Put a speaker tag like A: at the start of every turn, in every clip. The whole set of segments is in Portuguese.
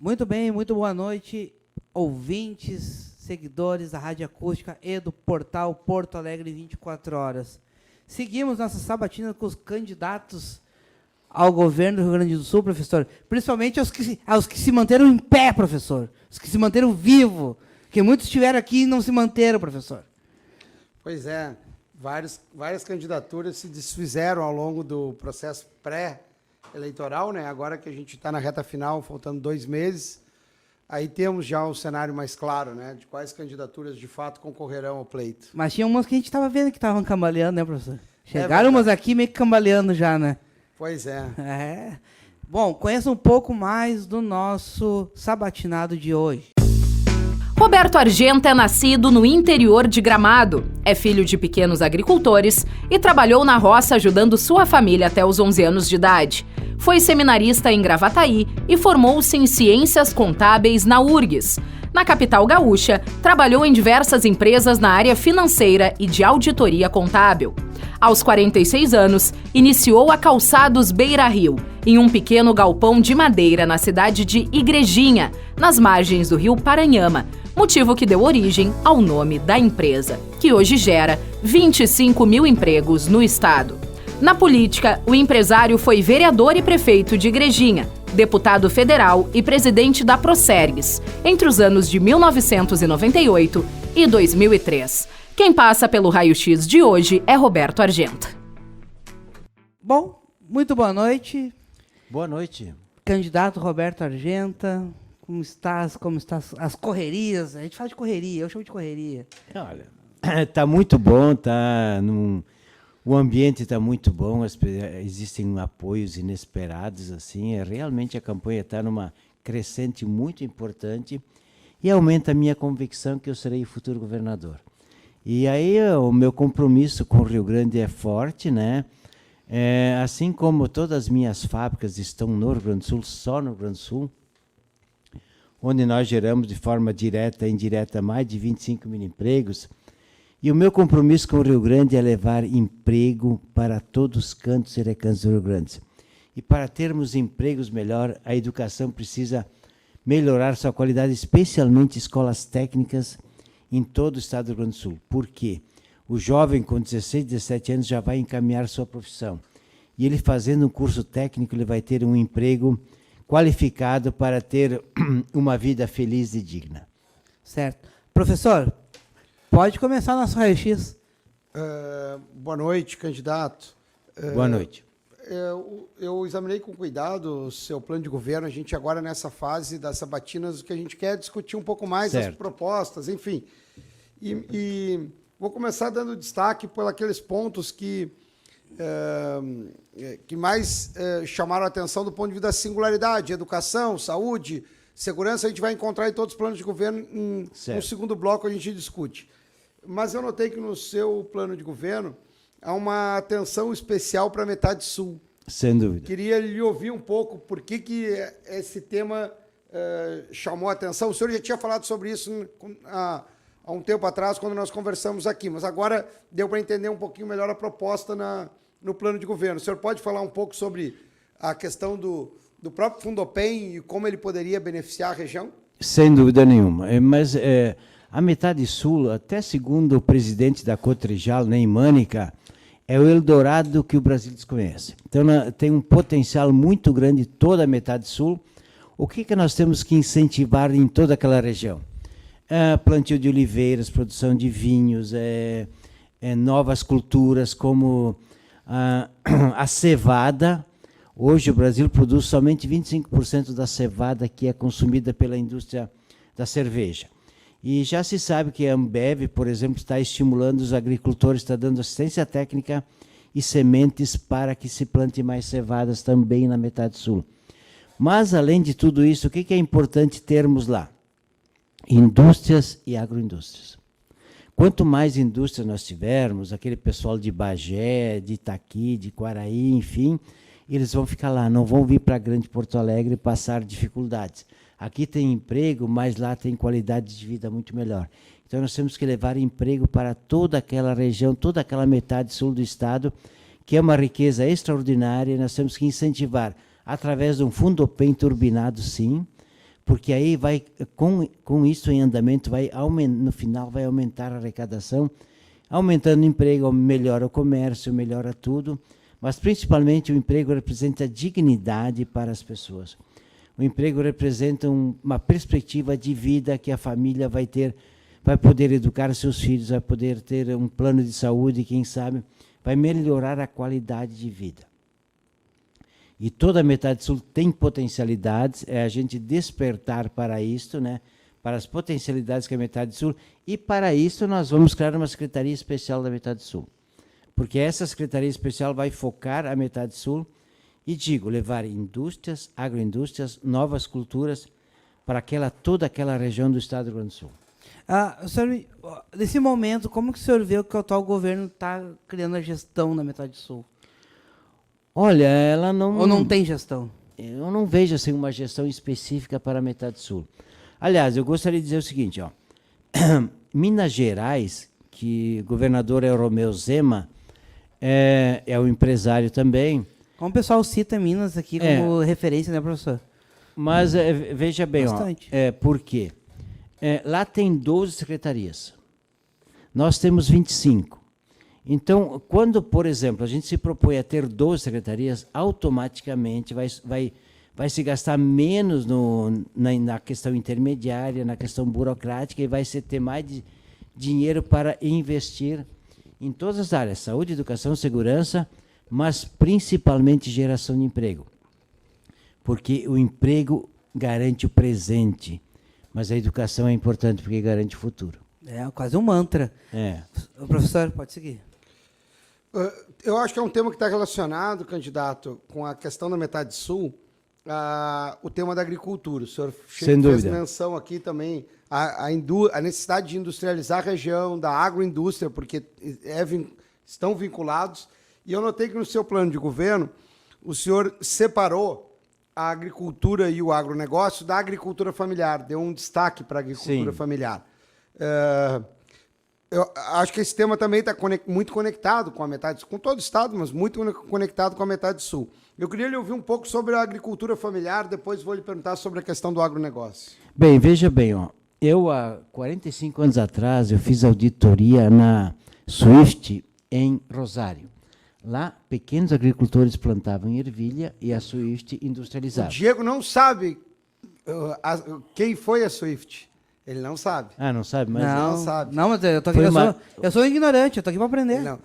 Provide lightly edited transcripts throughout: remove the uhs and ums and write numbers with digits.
A: Muito bem, muito boa noite, ouvintes, seguidores da Rádio Acústica e do portal Porto Alegre 24 Horas. Seguimos nossa sabatina com os candidatos ao governo do Rio Grande do Sul, professor. Principalmente aos que se manteram em pé, professor. Os que se manteram vivos. Porque muitos estiveram aqui e não se manteram, professor.
B: Pois é, várias candidaturas se desfizeram ao longo do processo pré-eleitoral, né? Agora que a gente está na reta final, faltando 2 meses, aí temos já o cenário mais claro, né? De quais candidaturas de fato concorrerão ao pleito.
A: Mas tinha umas que a gente estava vendo que estavam cambaleando, né, professor? Chegaram umas aqui meio que cambaleando já, né?
B: Pois é.
A: É. Bom, conheça um pouco mais do nosso sabatinado de hoje.
C: Roberto Argenta é nascido no interior de Gramado, é filho de pequenos agricultores e trabalhou na roça ajudando sua família até os 11 anos de idade. Foi seminarista em Gravataí e formou-se em Ciências Contábeis na URGS. Na capital gaúcha, trabalhou em diversas empresas na área financeira e de auditoria contábil. Aos 46 anos, iniciou a Calçados Beira Rio, em um pequeno galpão de madeira na cidade de Igrejinha, nas margens do rio Paranhama, motivo que deu origem ao nome da empresa, que hoje gera 25 mil empregos no estado. Na política, o empresário foi vereador e prefeito de Igrejinha, deputado federal e presidente da Procergs, entre os anos de 1998 e 2003. Quem passa pelo raio-x de hoje é Roberto Argenta.
A: Bom, muito boa noite.
D: Boa noite.
A: Candidato Roberto Argenta, como está as correrias? A gente fala de correria, eu chamo de correria.
D: Olha, está muito bom, o ambiente está muito bom, existem apoios inesperados, assim, realmente a campanha está numa crescente muito importante e aumenta a minha convicção que eu serei o futuro governador. E aí o meu compromisso com o Rio Grande é forte, né? Assim como todas as minhas fábricas estão no Rio Grande do Sul, só no Rio Grande do Sul, onde nós geramos de forma direta e indireta mais de 25 mil empregos. E o meu compromisso com o Rio Grande é levar emprego para todos os cantos e recantos do Rio Grande. E para termos empregos melhor, a educação precisa melhorar sua qualidade, especialmente escolas técnicas em todo o estado do Rio Grande do Sul. Por quê? O jovem com 16, 17 anos já vai encaminhar sua profissão. E ele fazendo um curso técnico, ele vai ter um emprego qualificado para ter uma vida feliz e digna.
A: Certo. Professor, pode começar nosso raio-x.
B: Boa noite, candidato.
D: Boa noite.
B: Eu examinei com cuidado o seu plano de governo. A gente agora nessa fase das sabatinas, o que a gente quer é discutir um pouco mais as propostas, enfim. E vou começar dando destaque por aqueles pontos que mais chamaram a atenção do ponto de vista da singularidade, educação, saúde, segurança. A gente vai encontrar em todos os planos de governo. No segundo bloco a gente discute. Mas eu notei que no seu plano de governo há uma atenção especial para a metade sul.
D: Sem dúvida.
B: Queria lhe ouvir um pouco por que esse tema chamou a atenção. O senhor já tinha falado sobre isso há um tempo atrás, quando nós conversamos aqui, mas agora deu para entender um pouquinho melhor a proposta no plano de governo. O senhor pode falar um pouco sobre a questão do próprio Fundopem e como ele poderia beneficiar a região?
D: Sem dúvida nenhuma. Mas a metade sul, até segundo o presidente da Cotrijal, Ney Mânica, é o Eldorado que o Brasil desconhece. Então, tem um potencial muito grande toda a metade sul. O que nós temos que incentivar em toda aquela região? Plantio de oliveiras, produção de vinhos, novas culturas como a cevada. Hoje o Brasil produz somente 25% da cevada que é consumida pela indústria da cerveja. E já se sabe que a Ambev, por exemplo, está estimulando os agricultores, está dando assistência técnica e sementes para que se plante mais cevadas também na metade sul. Mas, além de tudo isso, o que é importante termos lá? Indústrias e agroindústrias. Quanto mais indústrias nós tivermos, aquele pessoal de Bagé, de Itaqui, de Quaraí, enfim, eles vão ficar lá, não vão vir para a Grande Porto Alegre passar dificuldades. Aqui tem emprego, mas lá tem qualidade de vida muito melhor. Então, nós temos que levar emprego para toda aquela região, toda aquela metade sul do estado, que é uma riqueza extraordinária, e nós temos que incentivar, através de um Fundopem turbinado, sim, porque aí vai, com isso em andamento, no final vai aumentar a arrecadação, aumentando o emprego, melhora o comércio, melhora tudo, mas principalmente o emprego representa dignidade para as pessoas. O emprego representa uma perspectiva de vida que a família vai poder educar seus filhos, vai poder ter um plano de saúde, quem sabe, vai melhorar a qualidade de vida. E toda a metade sul tem potencialidades, é a gente despertar para isto, né? Para as potencialidades que a metade sul, e para isso nós vamos criar uma Secretaria Especial da metade sul. Porque essa Secretaria Especial vai focar a metade sul e, levar indústrias, agroindústrias, novas culturas para toda aquela região do estado do Rio Grande do Sul.
A: Senhor, nesse momento, como que o senhor vê que o atual governo está criando a gestão na metade sul?
D: Olha, ela não...
A: Ou não tem gestão?
D: Eu não vejo assim, uma gestão específica para a metade sul. Aliás, eu gostaria de dizer o seguinte, ó. Minas Gerais, que o governador é o Romeu Zema, é um empresário também.
A: Como o pessoal cita Minas aqui como referência, né, professor?
D: Mas veja bem,
A: Bastante.
D: por quê? Lá tem 12 secretarias. Nós temos 25. Então, quando, por exemplo, a gente se propõe a ter 12 secretarias, automaticamente vai se gastar menos na questão intermediária, na questão burocrática, e vai se ter mais dinheiro para investir em todas as áreas, saúde, educação, segurança, mas principalmente geração de emprego. Porque o emprego garante o presente, mas a educação é importante porque garante o futuro.
A: É quase um mantra. O professor, pode seguir.
B: Eu acho que é um tema que está relacionado, candidato, com a questão da metade sul, o tema da agricultura. O senhor fez menção aqui também a necessidade de industrializar a região, da agroindústria, porque estão vinculados. E eu notei que no seu plano de governo, o senhor separou a agricultura e o agronegócio da agricultura familiar, deu um destaque para a agricultura familiar. Eu acho que esse tema também está muito conectado com a metade sul, com todo o estado, mas muito conectado com a metade sul. Eu queria lhe ouvir um pouco sobre a agricultura familiar, depois vou lhe perguntar sobre a questão do agronegócio.
D: Bem, veja bem, eu há 45 anos atrás, eu fiz auditoria na Swift em Rosário. Lá, pequenos agricultores plantavam ervilha e a Swift industrializava.
B: O Diego não sabe quem foi a Swift. Ele não sabe.
D: Não sabe? Mas
B: não sabe.
A: Não, mas eu tô aqui, eu sou ignorante, eu tô aqui para aprender.
B: Não.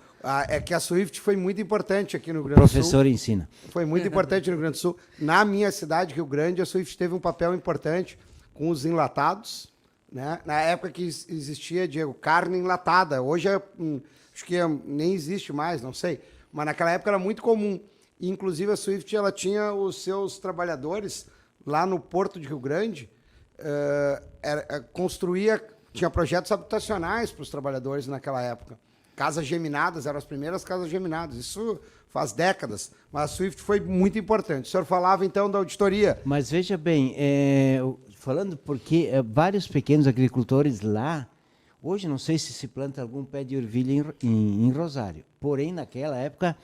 B: É que a Swift foi muito importante aqui no Rio Grande do Sul.
D: O professor ensina.
B: Foi muito importante no Rio Grande do Sul. Na minha cidade, Rio Grande, a Swift teve um papel importante com os enlatados, né? Na época que existia, Diego, carne enlatada. Hoje, acho que nem existe mais, não sei. Mas naquela época era muito comum. E, inclusive, a Swift ela tinha os seus trabalhadores lá no Porto de Rio Grande, tinha projetos habitacionais para os trabalhadores naquela época. Casas geminadas, eram as primeiras casas geminadas. Isso faz décadas. Mas a Swift foi muito importante. O senhor falava, então, da auditoria.
D: Mas veja bem, falando porque vários pequenos agricultores lá, hoje não sei se planta algum pé de ervilha em Rosário, porém, naquela época,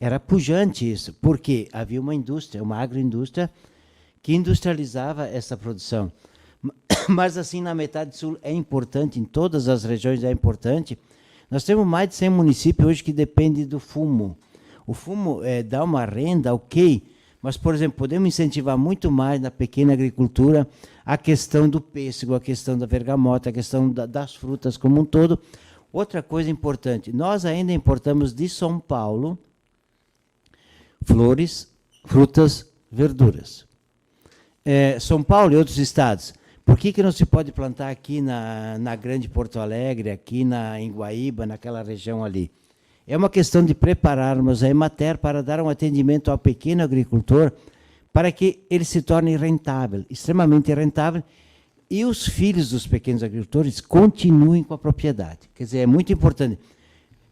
D: era pujante isso, porque havia uma indústria, uma agroindústria, que industrializava essa produção. Mas, assim, na metade sul é importante, em todas as regiões é importante. Nós temos mais de 100 municípios hoje que dependem do fumo. O fumo dá uma renda, ok, mas, por exemplo, podemos incentivar muito mais na pequena agricultura a questão do pêssego, a questão da bergamota, a questão das frutas como um todo. Outra coisa importante, nós ainda importamos de São Paulo flores, frutas, verduras. São Paulo e outros estados. Por que não se pode plantar aqui na Grande Porto Alegre, aqui em Guaíba, naquela região ali? É uma questão de prepararmos a Emater para dar um atendimento ao pequeno agricultor para que ele se torne rentável, extremamente rentável, e os filhos dos pequenos agricultores continuem com a propriedade. Quer dizer, é muito importante.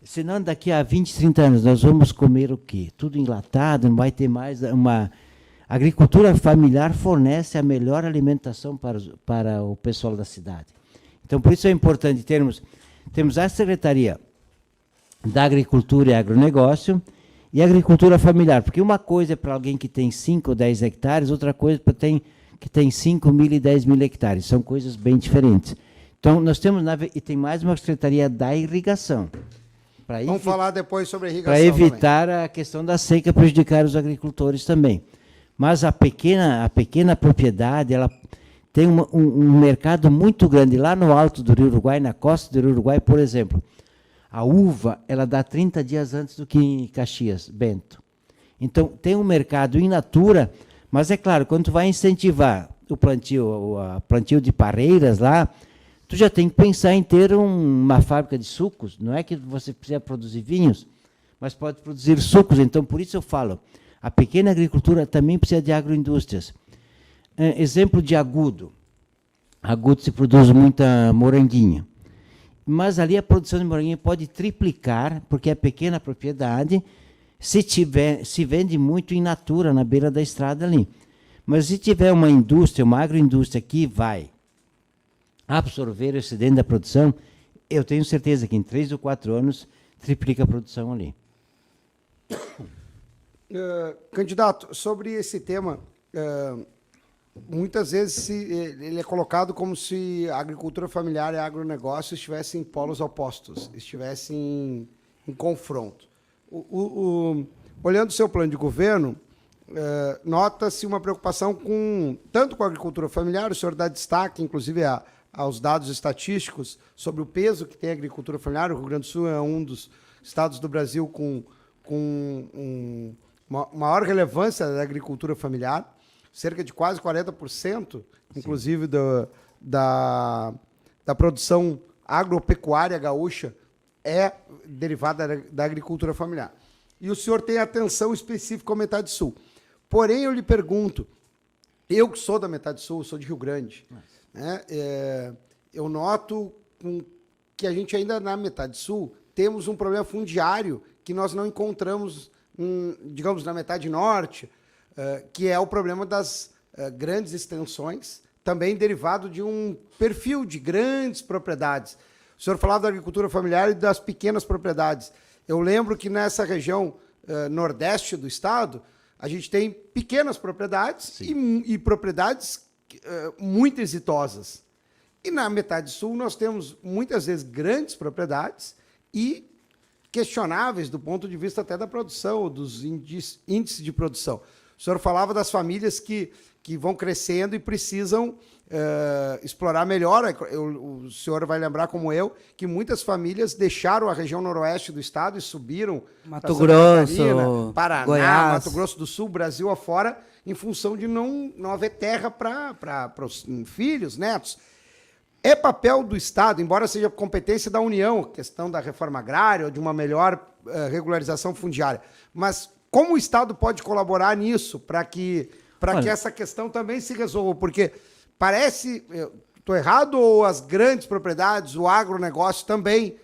D: Senão, daqui a 20, 30 anos, nós vamos comer o quê? Tudo enlatado, não vai ter mais uma... A agricultura familiar fornece a melhor alimentação para o pessoal da cidade. Então, por isso é importante termos a Secretaria da Agricultura e Agronegócio e Agricultura Familiar, porque uma coisa é para alguém que tem 5 ou 10 hectares, outra coisa é para quem que tem 5.000 e 10.000 hectares. São coisas bem diferentes. Então, nós temos, e tem mais uma Secretaria da Irrigação.
B: Vamos falar depois sobre a irrigação
D: para evitar também a questão da seca prejudicar os agricultores também. Mas a pequena propriedade, ela tem um mercado muito grande. Lá no alto do Rio Uruguai, na costa do Rio Uruguai, por exemplo, a uva, ela dá 30 dias antes do que em Caxias, Bento. Então, tem um mercado in natura, mas é claro, quando tu vai incentivar o plantio de parreiras lá, tu já tem que pensar em ter uma fábrica de sucos. Não é que você precisa produzir vinhos, mas pode produzir sucos. Então, por isso eu falo, a pequena agricultura também precisa de agroindústrias. Exemplo de agudo. Agudo se produz muita moranguinha. Mas ali a produção de moranguinha pode triplicar, porque é pequena propriedade, se vende muito in natura, na beira da estrada ali. Mas se tiver uma indústria, uma agroindústria que vai absorver o excedente da produção, eu tenho certeza que em 3 ou 4 anos triplica a produção ali.
B: Candidato, sobre esse tema, muitas vezes ele é colocado como se a agricultura familiar e a agronegócio estivessem em polos opostos, estivessem em confronto. Olhando o seu plano de governo, nota-se uma preocupação tanto com a agricultura familiar, o senhor dá destaque, inclusive, aos dados estatísticos sobre o peso que tem a agricultura familiar. O Rio Grande do Sul é um dos estados do Brasil com maior relevância da agricultura familiar, cerca de quase 40%, inclusive, da produção agropecuária gaúcha é derivada da agricultura familiar. E o senhor tem atenção específica à metade sul. Porém, eu lhe pergunto, eu que sou da metade sul, sou de Rio Grande, né, eu noto que a gente ainda na metade sul temos um problema fundiário que nós não encontramos, digamos, na metade norte, que é o problema das grandes extensões, também derivado de um perfil de grandes propriedades. O senhor falava da agricultura familiar e das pequenas propriedades. Eu lembro que nessa região nordeste do estado, a gente tem pequenas propriedades e propriedades muito exitosas. E na metade sul nós temos, muitas vezes, grandes propriedades e questionáveis do ponto de vista até da produção, dos índices de produção. O senhor falava das famílias que vão crescendo e precisam explorar melhor. O senhor vai lembrar, como eu, que muitas famílias deixaram a região noroeste do estado e subiram
A: Mato Grosso,
B: Paraná,
A: Goiás,
B: Mato Grosso do Sul, Brasil afora, em função de não haver terra para os filhos, netos. É papel do Estado, embora seja competência da União, questão da reforma agrária ou de uma melhor regularização fundiária. Mas como o Estado pode colaborar nisso para que essa questão também se resolva? Porque parece, estou errado, ou as grandes propriedades, o agronegócio também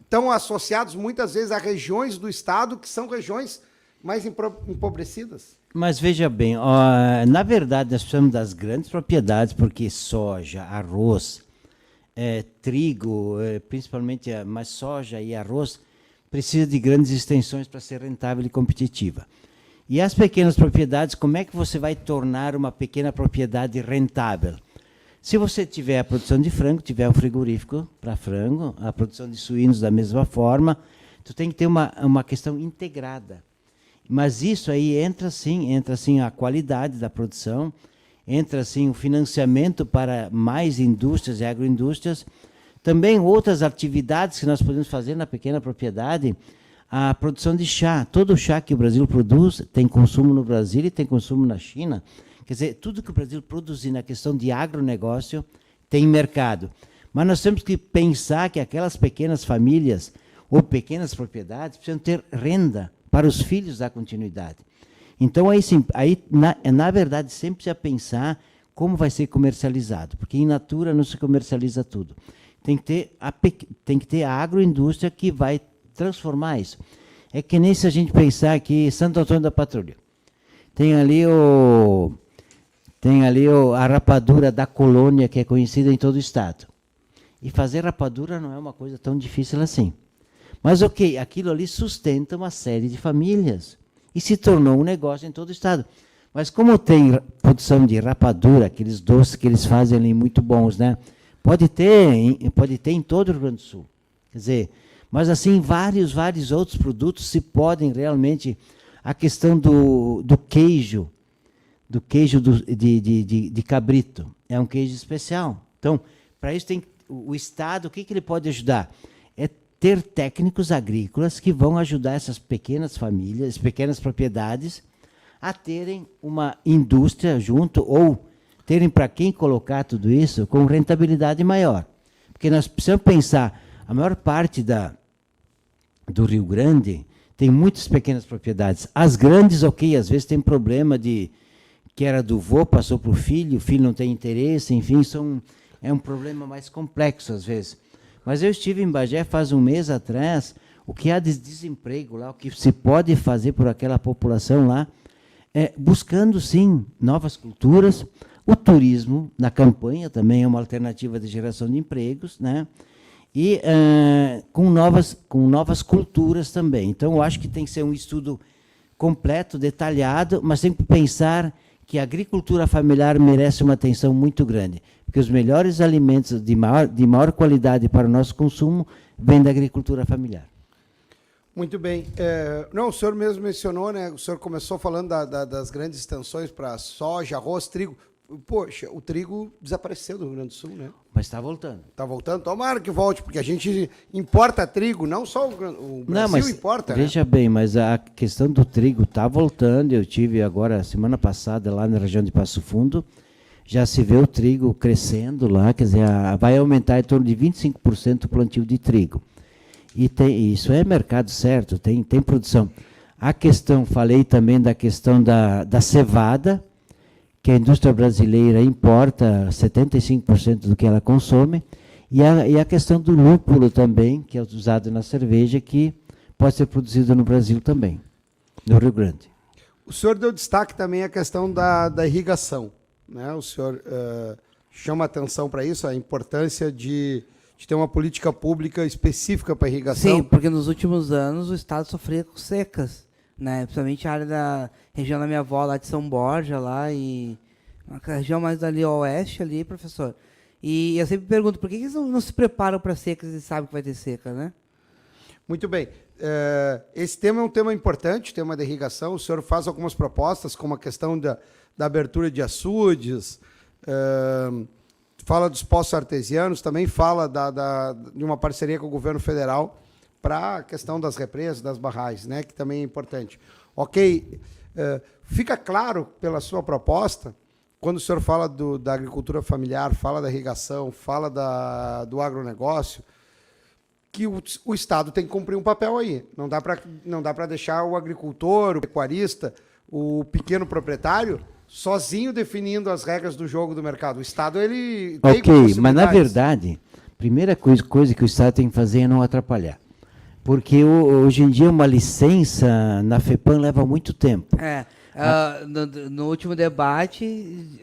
B: estão associados muitas vezes a regiões do Estado que são regiões mais empobrecidas? Mas
D: veja bem, na verdade nós precisamos das grandes propriedades, porque soja, arroz, trigo, principalmente, mas soja e arroz, precisa de grandes extensões para ser rentável e competitiva. E as pequenas propriedades, como é que você vai tornar uma pequena propriedade rentável? Se você tiver a produção de frango, tiver um frigorífico para frango, a produção de suínos da mesma forma, tu tem que ter uma questão integrada. Mas isso aí entra sim a qualidade da produção, entra sim o financiamento para mais indústrias e agroindústrias, também outras atividades que nós podemos fazer na pequena propriedade, a produção de chá. Todo o chá que o Brasil produz tem consumo no Brasil e tem consumo na China. Quer dizer, tudo que o Brasil produzir na questão de agronegócio tem mercado. Mas nós temos que pensar que aquelas pequenas famílias ou pequenas propriedades precisam ter renda para os filhos da continuidade. Então, na verdade, sempre precisa pensar como vai ser comercializado, porque in natura não se comercializa tudo. Tem que ter a agroindústria que vai transformar isso. É que nem se a gente pensar que Santo Antônio da Patrulha tem ali a rapadura da colônia, que é conhecida em todo o estado. E fazer rapadura não é uma coisa tão difícil assim. Mas, aquilo ali sustenta uma série de famílias e se tornou um negócio em todo o estado. Mas como tem produção de rapadura, aqueles doces que eles fazem ali muito bons, né? Pode ter em todo o Rio Grande do Sul. Quer dizer, mas assim, vários outros produtos se podem realmente... A questão do queijo, de cabrito, é um queijo especial. Então, para isso tem o Estado, o que ele pode ajudar? É ter técnicos agrícolas que vão ajudar essas pequenas famílias, pequenas propriedades, a terem uma indústria junto, ou terem para quem colocar tudo isso com rentabilidade maior. Porque nós precisamos pensar, a maior parte do Rio Grande tem muitas pequenas propriedades. As grandes, ok, às vezes tem problema que era do vô, passou para o filho não tem interesse, enfim, é um problema mais complexo às vezes. Mas eu estive em Bagé faz um mês atrás, o que há de desemprego lá, o que se pode fazer por aquela população lá, buscando, sim, novas culturas. O turismo na campanha também é uma alternativa de geração de empregos, né? E com novas culturas também. Então, eu acho que tem que ser um estudo completo, detalhado, mas tem que pensar que a agricultura familiar merece uma atenção muito grande, porque os melhores alimentos de maior qualidade para o nosso consumo vêm da agricultura familiar.
B: Muito bem. Não, o senhor mesmo mencionou, né? O senhor começou falando das grandes extensões para soja, arroz, trigo. Poxa, o trigo desapareceu do Rio Grande do Sul, né?
D: Mas está voltando.
B: Está voltando? Tomara que volte, porque a gente importa trigo, não só o Brasil importa,
D: veja bem, mas a questão do trigo está voltando. Eu tive agora, semana passada, lá na região de Passo Fundo, já se vê o trigo crescendo lá, quer dizer, vai aumentar em torno de 25% o plantio de trigo. E isso é mercado certo, tem produção. A questão, falei também da questão da cevada, que a indústria brasileira importa 75% do que ela consome, e a questão do lúpulo também, que é usado na cerveja, que pode ser produzido no Brasil também, no Rio Grande.
B: O senhor deu destaque também à questão da irrigação, né? O senhor chama atenção para isso, a importância de ter uma política pública específica para irrigação.
A: Sim, porque nos últimos anos o Estado sofria com secas, né? Principalmente a área da região da minha avó, lá de São Borja, lá, e a região mais ali ao oeste, ali, professor. E eu sempre pergunto, por que eles não se preparam para secas e sabem que vai ter seca, né?
B: Muito bem. Esse tema é um tema importante, o tema da irrigação. O senhor faz algumas propostas, como a questão da abertura de açudes, fala dos poços artesianos, também fala de uma parceria com o governo federal para a questão das represas, das barragens, né, que também é importante. Ok, fica claro pela sua proposta, quando o senhor fala da agricultura familiar, fala da irrigação, fala do agronegócio, que o Estado tem que cumprir um papel aí. Não dá para deixar o agricultor, o pecuarista, o pequeno proprietário, sozinho definindo as regras do jogo do mercado. O Estado, ele tem
D: possibilidades. Mas na verdade, a primeira coisa que o Estado tem que fazer é não atrapalhar. Porque hoje em dia uma licença na FEPAM leva muito tempo.
A: No último debate,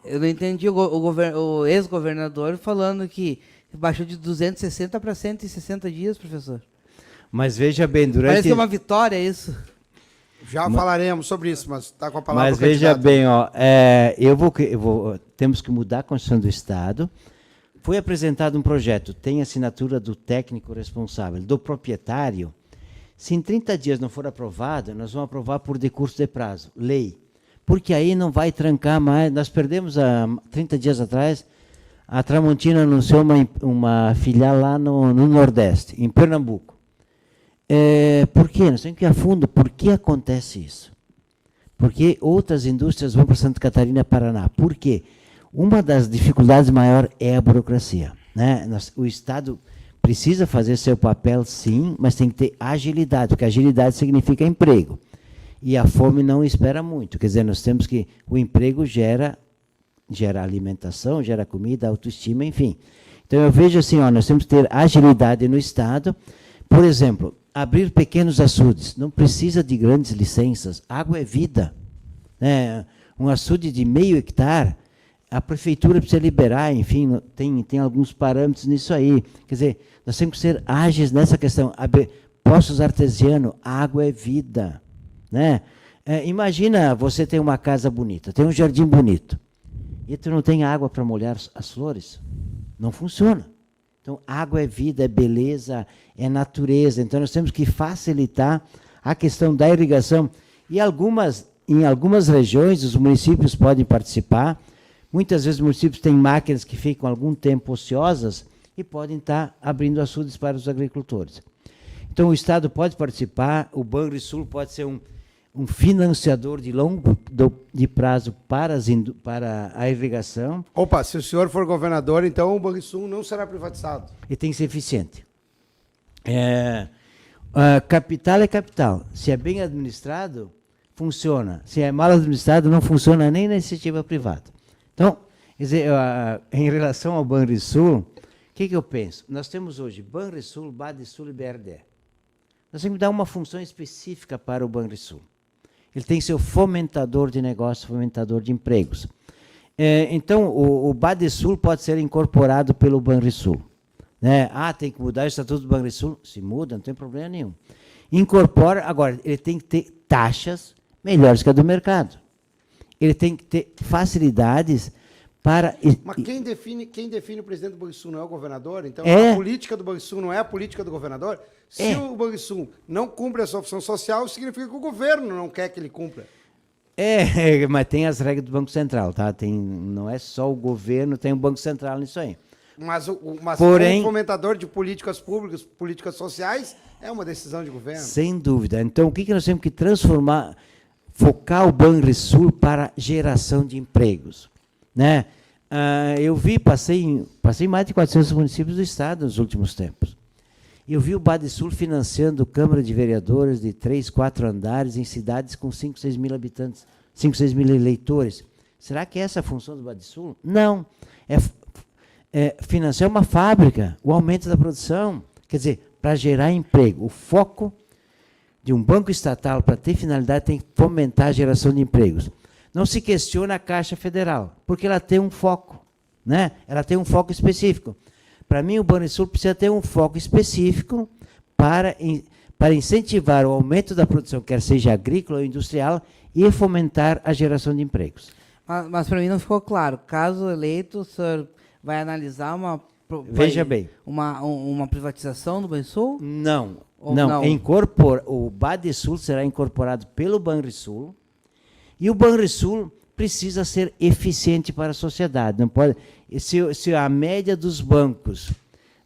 A: eu não entendi o ex-governador falando que baixou de 260 para 160 dias, professor.
D: Mas veja bem,
A: Parece que é uma vitória isso.
B: Já falaremos sobre isso, mas está com a palavra.
D: Mas veja bem, temos que mudar a Constituição do Estado. Foi apresentado um projeto, tem assinatura do técnico responsável, do proprietário. Se em 30 dias não for aprovado, nós vamos aprovar por decurso de prazo, lei. Porque aí não vai trancar mais. Nós perdemos, 30 dias atrás, a Tramontina anunciou uma filial lá no Nordeste, em Pernambuco. Por quê? Nós temos que ir a fundo. Por que acontece isso? Porque outras indústrias vão para Santa Catarina e Paraná. Por quê? Uma das dificuldades maiores é a burocracia, né? O Estado precisa fazer seu papel, sim, mas tem que ter agilidade, porque agilidade significa emprego. E a fome não espera muito. Quer dizer, nós temos que... O emprego gera alimentação, gera comida, autoestima, enfim. Então, eu vejo assim, nós temos que ter agilidade no Estado. Por exemplo, abrir pequenos açudes. Não precisa de grandes licenças. Água é vida. Um açude de meio hectare, a prefeitura precisa liberar, enfim, tem alguns parâmetros nisso aí. Quer dizer, nós temos que ser ágeis nessa questão. Poços artesianos, água é vida. Né? Imagina, você tem uma casa bonita, tem um jardim bonito, e tu não tem água para molhar as flores. Não funciona. Então, água é vida, é beleza, é natureza. Então, nós temos que facilitar a questão da irrigação. E em algumas regiões, os municípios podem participar. Muitas vezes, os municípios têm máquinas que ficam algum tempo ociosas e podem estar abrindo açudes para os agricultores. Então, o Estado pode participar, o Banrisul pode ser um financiador de prazo para a irrigação.
B: Opa, se o senhor for governador, então o Banrisul não será privatizado.
D: E tem que ser eficiente. Capital é capital. Se é bem administrado, funciona. Se é mal administrado, não funciona nem na iniciativa privada. Então, quer dizer, em relação ao Banrisul, o que eu penso? Nós temos hoje Banrisul, Badesul e BRDE. Nós temos que dar uma função específica para o Banrisul. Ele tem que ser o fomentador de negócios, fomentador de empregos. Então, o Badesul pode ser incorporado pelo Banrisul. Né? Tem que mudar o estatuto do Banrisul? Se muda, não tem problema nenhum. Incorpora, agora, ele tem que ter taxas melhores que a do mercado. Ele tem que ter facilidades para...
B: Mas quem define o presidente do Banrisul não é o governador? Então, a política do Banrisul não é a política do governador? Se o Banrisul não cumpre a sua função social, significa que o governo não quer que ele cumpra.
D: Mas tem as regras do Banco Central, tá? Não é só o governo, tem o Banco Central nisso aí.
B: Mas como fomentador de políticas públicas, políticas sociais, é uma decisão de governo.
D: Sem dúvida. Então, o que nós temos que transformar, focar o Banrisul para geração de empregos, né? Eu passei mais de 400 municípios do estado nos últimos tempos. Eu vi o Badesul financiando Câmara de Vereadores de 3, 4 andares em cidades com 5, 6 mil habitantes, 5, 6 mil eleitores. Será que é essa a função do Badesul? Não. Financiar uma fábrica, o aumento da produção, quer dizer, para gerar emprego. O foco de um banco estatal, para ter finalidade, tem que fomentar a geração de empregos. Não se questiona a Caixa Federal, porque ela tem um foco, né? Ela tem um foco específico. Para mim, o Banrisul precisa ter um foco específico para incentivar o aumento da produção, quer seja agrícola ou industrial, e fomentar a geração de empregos.
A: Mas para mim não ficou claro. Caso eleito, o senhor vai analisar uma privatização do Banrisul?
D: Não.
A: Não.
D: O Badesul será incorporado pelo Banrisul, e o Banrisul precisa ser eficiente para a sociedade. Não pode, se a média dos bancos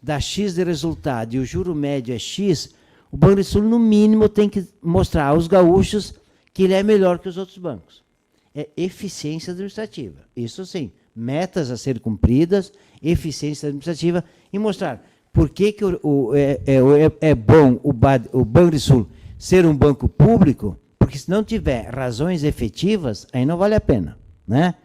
D: dá X de resultado e o juro médio é X, o Banrisul, no mínimo, tem que mostrar aos gaúchos que ele é melhor que os outros bancos. É eficiência administrativa. Isso sim, metas a ser cumpridas, eficiência administrativa, e mostrar por que é bom o Banrisul ser um banco público, porque se não tiver razões efetivas, aí não vale a pena, né?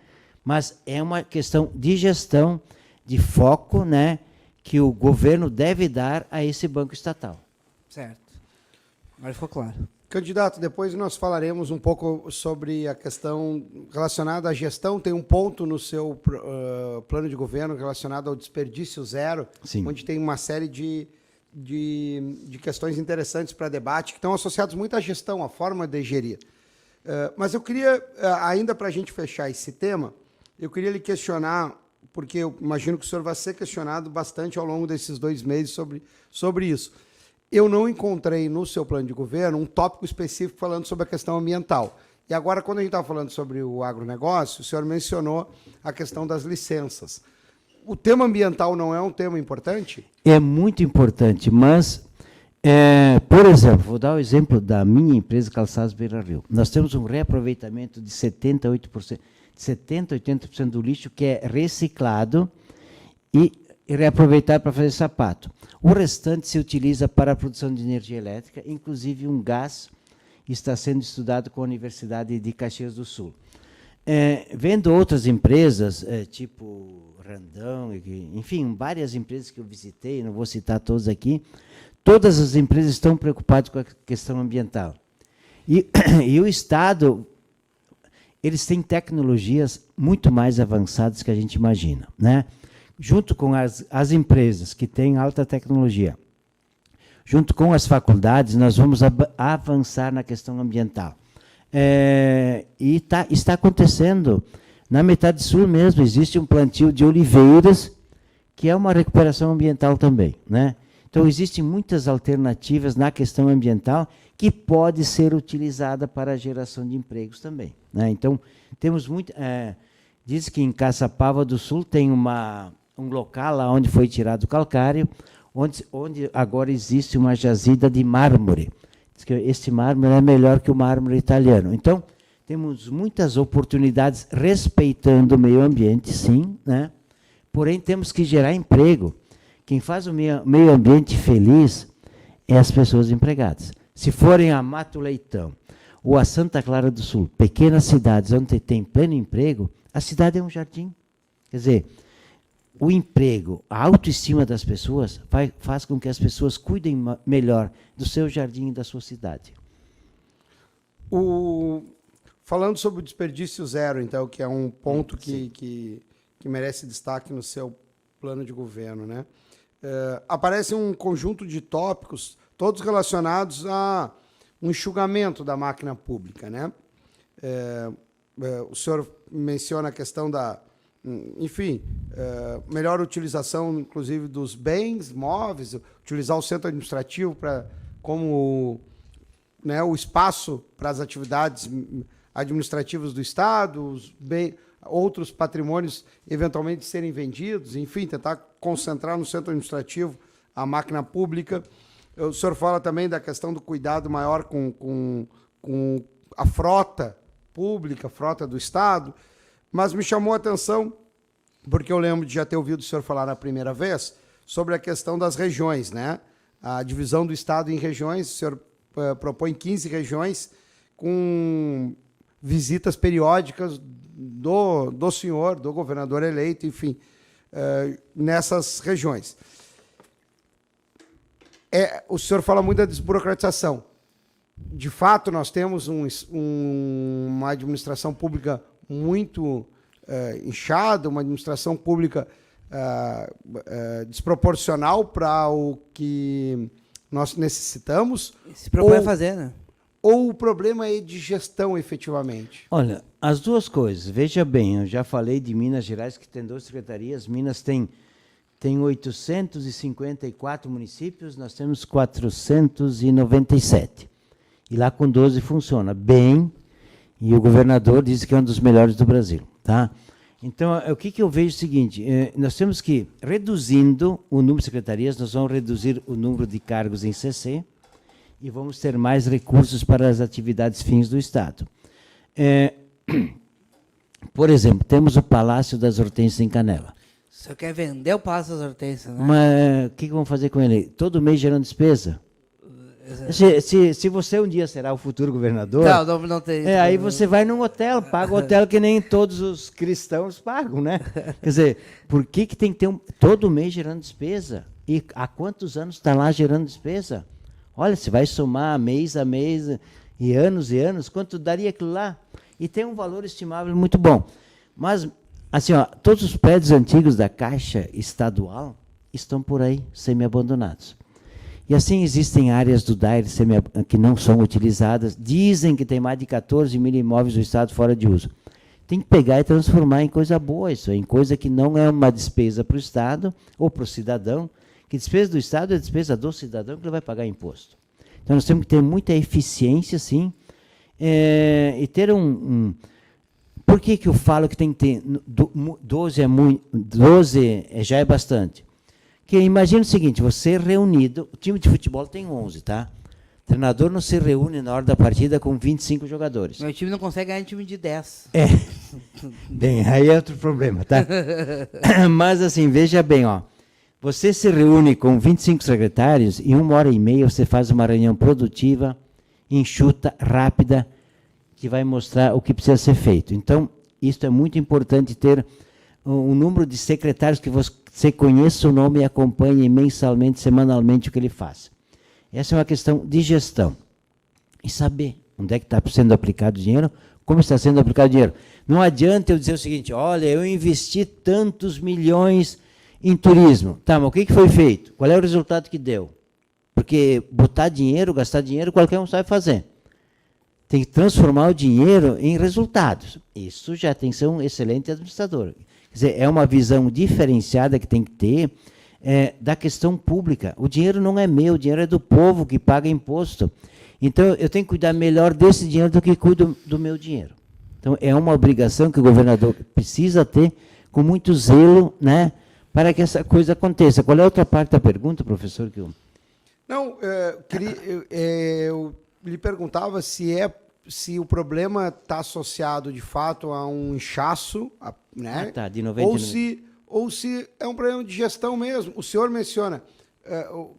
D: Mas é uma questão de gestão, de foco, né, que o governo deve dar a esse banco estatal.
A: Certo. Agora ficou claro.
B: Candidato, depois nós falaremos um pouco sobre a questão relacionada à gestão. Tem um ponto no seu plano de governo relacionado ao desperdício zero,
D: Sim.
B: onde tem uma série de questões interessantes para debate, que estão associadas muito à gestão, à forma de gerir. Mas eu queria, ainda para a gente fechar esse tema, eu queria lhe questionar, porque eu imagino que o senhor vai ser questionado bastante ao longo desses 2 meses sobre isso. Eu não encontrei no seu plano de governo um tópico específico falando sobre a questão ambiental. E agora, quando a gente estava falando sobre o agronegócio, o senhor mencionou a questão das licenças. O tema ambiental não é um tema importante?
D: É muito importante, mas, por exemplo, vou dar o exemplo da minha empresa Calçados Beira Rio. Nós temos um reaproveitamento de 70%, 80% do lixo que é reciclado e reaproveitado para fazer sapato. O restante se utiliza para a produção de energia elétrica, inclusive um gás está sendo estudado com a Universidade de Caxias do Sul. Vendo outras empresas, tipo Randão, enfim, várias empresas que eu visitei, não vou citar todas aqui, todas as empresas estão preocupadas com a questão ambiental. E o Estado, eles têm tecnologias muito mais avançadas que a gente imagina, né? Junto com as empresas que têm alta tecnologia, junto com as faculdades, nós vamos avançar na questão ambiental. E está acontecendo. Na metade sul mesmo existe um plantio de oliveiras, que é uma recuperação ambiental também, né? Então, existem muitas alternativas na questão ambiental que pode ser utilizada para a geração de empregos também, né? Então, temos muito... diz que em Caçapava do Sul tem um local lá onde foi tirado o calcário, onde agora existe uma jazida de mármore. Diz que esse mármore é melhor que o mármore italiano. Então, temos muitas oportunidades respeitando o meio ambiente, sim, né? Porém, temos que gerar emprego. Quem faz o meio ambiente feliz é as pessoas empregadas. Se forem a Mato Leitão ou a Santa Clara do Sul, pequenas cidades onde tem pleno emprego, a cidade é um jardim. Quer dizer, o emprego, a autoestima das pessoas faz com que as pessoas cuidem melhor do seu jardim e da sua cidade.
B: Falando sobre o desperdício zero, então, que é um ponto que merece destaque no seu plano de governo, né? Aparece um conjunto de tópicos, todos relacionados a um enxugamento da máquina pública, né? O senhor menciona a questão da, enfim, melhor utilização, inclusive, dos bens móveis, utilizar o centro administrativo como, né, o espaço para as atividades administrativas do Estado, outros patrimônios eventualmente serem vendidos, enfim, tentar concentrar no centro administrativo a máquina pública. O senhor fala também da questão do cuidado maior com a frota pública, frota do Estado, mas me chamou a atenção, porque eu lembro de já ter ouvido o senhor falar na primeira vez, sobre a questão das regiões, né? A divisão do Estado em regiões, o senhor propõe 15 regiões com visitas periódicas do senhor, do governador eleito, enfim, nessas regiões. O senhor fala muito da desburocratização. De fato, nós temos uma administração pública muito inchada, uma administração pública desproporcional para o que nós necessitamos.
A: Se propõe a fazer, né?
B: Ou o problema é de gestão, efetivamente?
D: Olha, as duas coisas. Veja bem, eu já falei de Minas Gerais, que tem 2 secretarias. Minas tem 854 municípios, nós temos 497. E lá com 12 funciona bem, e o governador diz que é um dos melhores do Brasil. Tá? Então, o que eu vejo é o seguinte, nós temos que, reduzindo o número de secretarias, nós vamos reduzir o número de cargos em CC, e vamos ter mais recursos para as atividades fins do Estado. Por exemplo, temos o Palácio das Hortênsias em Canela.
A: O senhor quer vender o Palácio das Hortênsias, né?
D: Mas o que vamos fazer com ele? Todo mês gerando despesa? Se você um dia será o futuro governador,
A: não tem.
D: Aí você vai num hotel, paga o hotel que nem todos os cristãos pagam, né? Quer dizer, por que tem que ter todo mês gerando despesa? E há quantos anos está lá gerando despesa? Olha, você vai somar mês a mês e anos, quanto daria aquilo lá? E tem um valor estimável muito bom. Mas, assim, todos os prédios antigos da Caixa Estadual estão por aí, semi-abandonados. E assim existem áreas do DAIR que não são utilizadas. Dizem que tem mais de 14 mil imóveis do Estado fora de uso. Tem que pegar e transformar em coisa boa isso, em coisa que não é uma despesa para o Estado ou para o cidadão, que despesa do Estado é despesa do cidadão que ele vai pagar imposto. Então, nós temos que ter muita eficiência, sim, e ter Por que eu falo que tem que ter 12 já é bastante? Porque imagina o seguinte, você reunido, o time de futebol tem 11, tá? O treinador não se reúne na hora da partida com 25 jogadores.
A: Meu time não consegue ganhar um time de 10.
D: Bem, aí é outro problema, tá? Mas assim, veja bem, você se reúne com 25 secretários e 1h30 você faz uma reunião produtiva, enxuta, rápida, que vai mostrar o que precisa ser feito. Então, isso é muito importante, ter um número de secretários que você conheça o nome e acompanhe mensalmente, semanalmente o que ele faz. Essa é uma questão de gestão. E saber onde é que está sendo aplicado o dinheiro, como está sendo aplicado o dinheiro. Não adianta eu dizer o seguinte, olha, eu investi tantos milhões em turismo. Tá, mas o que foi feito? Qual é o resultado que deu? Porque botar dinheiro, gastar dinheiro, qualquer um sabe fazer. tem que transformar o dinheiro em resultados. Isso já tem que ser um excelente administrador. Quer dizer, é uma visão diferenciada que tem que ter da questão pública. O dinheiro não é meu, o dinheiro é do povo que paga imposto. Então, eu tenho que cuidar melhor desse dinheiro do que cuido do meu dinheiro. Então, é uma obrigação que o governador precisa ter com muito zelo, né, para que essa coisa aconteça. Qual é a outra parte da pergunta, professor?
B: Não, eu lhe perguntava se o problema está associado, de fato, a um inchaço, né?
D: Tá, de 90,
B: ou se é um problema de gestão mesmo. O senhor menciona,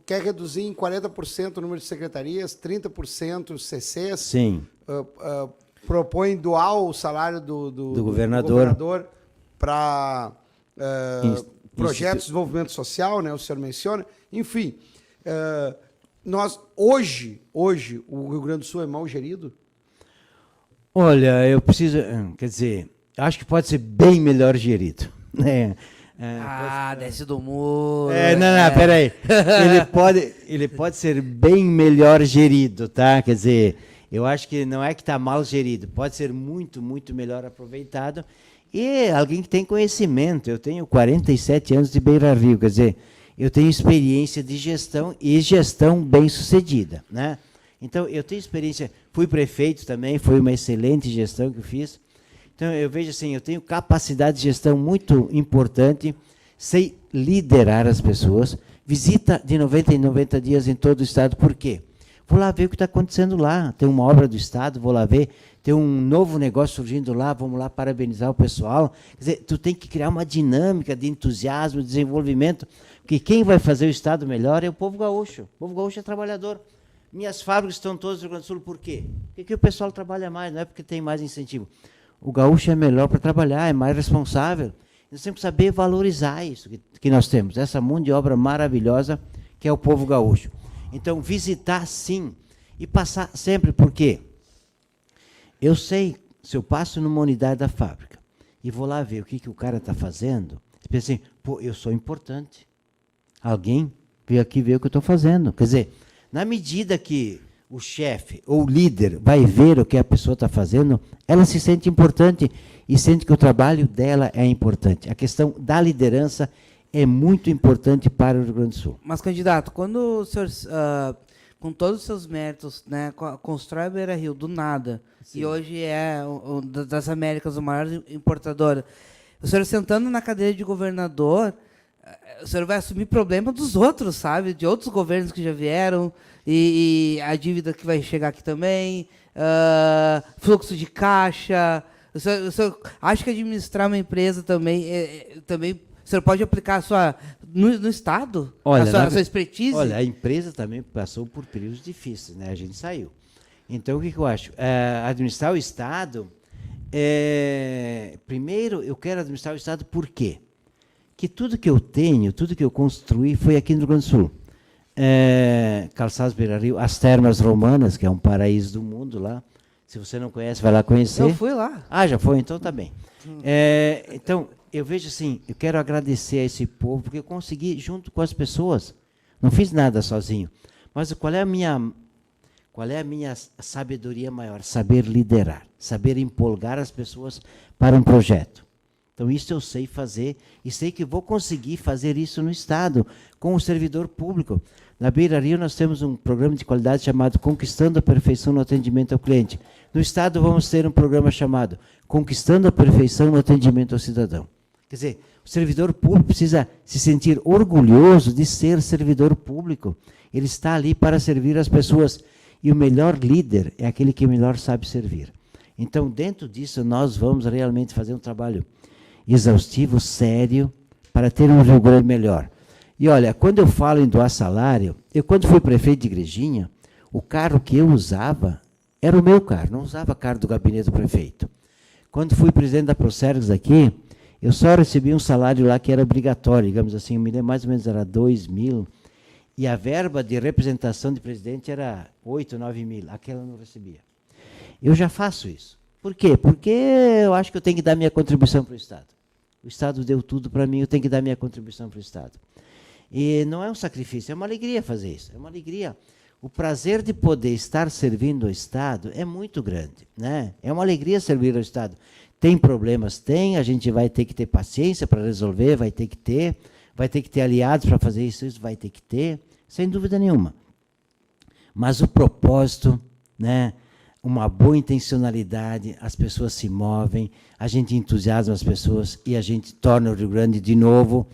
B: quer reduzir em 40% o número de secretarias, 30% CCs.
D: Sim.
B: Propõe doar o salário do
D: governador
B: para projetos de desenvolvimento social, né? O senhor menciona. Enfim, hoje, o Rio Grande do Sul é mal gerido?
D: Olha, eu preciso, quer dizer, acho que pode ser bem melhor gerido.
A: Desce do muro.
D: Não, peraí. Ele pode ser bem melhor gerido, tá? Quer dizer, eu acho que não é que está mal gerido, pode ser muito, muito melhor aproveitado. E alguém que tem conhecimento. Eu tenho 47 anos de Beira Rio, quer dizer, eu tenho experiência de gestão e gestão bem sucedida, né? Então, eu tenho experiência, fui prefeito também, foi uma excelente gestão que eu fiz. Então, eu vejo assim, eu tenho capacidade de gestão muito importante, sei liderar as pessoas, visita de 90 em 90 dias em todo o estado. Por quê? Vou lá ver o que está acontecendo lá, tem uma obra do estado, vou lá ver, tem um novo negócio surgindo lá, vamos lá parabenizar o pessoal. Quer dizer, tu tem que criar uma dinâmica de entusiasmo, de desenvolvimento, porque quem vai fazer o estado melhor é o povo gaúcho. O povo gaúcho é trabalhador. Minhas fábricas estão todas no Rio Grande do Sul, por quê? Porque o pessoal trabalha mais, não é porque tem mais incentivo. O gaúcho é melhor para trabalhar, é mais responsável. Nós temos que saber valorizar isso que nós temos, essa mão de obra maravilhosa que é o povo gaúcho. Então, visitar sim, e passar sempre, por quê? Eu sei, se eu passo numa unidade da fábrica e vou lá ver o que o cara está fazendo, eu penso assim, pô, eu sou importante. Alguém veio aqui ver o que eu estou fazendo. Quer dizer, na medida que o chefe ou o líder vai ver o que a pessoa está fazendo, ela se sente importante e sente que o trabalho dela é importante. A questão da liderança é muito importante para o Rio Grande do Sul.
A: Mas, candidato, quando o senhor, com todos os seus méritos, né, constrói a Beira Rio do nada, sim, e hoje é das Américas o maior importador, o senhor sentando na cadeira de governador, o senhor vai assumir problema dos outros, sabe? De outros governos que já vieram, e a dívida que vai chegar aqui também, fluxo de caixa. O senhor acha que administrar uma empresa também, o senhor pode aplicar no Estado?
D: Olha,
A: a sua expertise?
D: Olha, a empresa também passou por períodos difíceis, né? A gente saiu. Então, o que eu acho? Administrar o Estado, primeiro, eu quero administrar o Estado por quê? Que tudo que eu tenho, tudo que eu construí foi aqui no Rio Grande do Sul. Calçados Beira Rio, as Termas Romanas, que é um paraíso do mundo lá. Se você não conhece, vai lá conhecer.
A: Eu fui lá.
D: Ah, já foi? Então tá bem. Então, eu vejo assim, eu quero agradecer a esse povo, porque eu consegui, junto com as pessoas, não fiz nada sozinho. Mas qual é a minha sabedoria maior? Saber liderar, saber empolgar as pessoas para um projeto. Então, isso eu sei fazer e sei que vou conseguir fazer isso no Estado, com o servidor público. Na Beira Rio, nós temos um programa de qualidade chamado Conquistando a Perfeição no Atendimento ao Cliente. No Estado, vamos ter um programa chamado Conquistando a Perfeição no Atendimento ao Cidadão. Quer dizer, o servidor público precisa se sentir orgulhoso de ser servidor público. Ele está ali para servir as pessoas. E o melhor líder é aquele que melhor sabe servir. Então, dentro disso, nós vamos realmente fazer um trabalho exaustivo, sério, para ter um Rio Grande melhor. E olha, quando eu falo em doar salário, eu quando fui prefeito de Igrejinha, o carro que eu usava era o meu carro, não usava carro do gabinete do prefeito. Quando fui presidente da Procergs aqui, eu só recebi um salário lá que era obrigatório, digamos assim, eu me lembro mais ou menos era 2.000, e a verba de representação de presidente era 8, 9.000, aquela eu não recebia. Eu já faço isso. Por quê? Porque eu acho que eu tenho que dar minha contribuição para o Estado. O Estado deu tudo para mim, eu tenho que dar minha contribuição para o Estado. E não é um sacrifício, é uma alegria fazer isso. É uma alegria o prazer de poder estar servindo o Estado é muito grande, né? É uma alegria servir ao Estado. Tem problemas? Tem, a gente vai ter que ter paciência para resolver, vai ter que ter aliados para fazer isso vai ter que ter, sem dúvida nenhuma. Mas o propósito, né? Uma boa intencionalidade, as pessoas se movem, a gente entusiasma as pessoas e a gente torna o Rio Grande de novo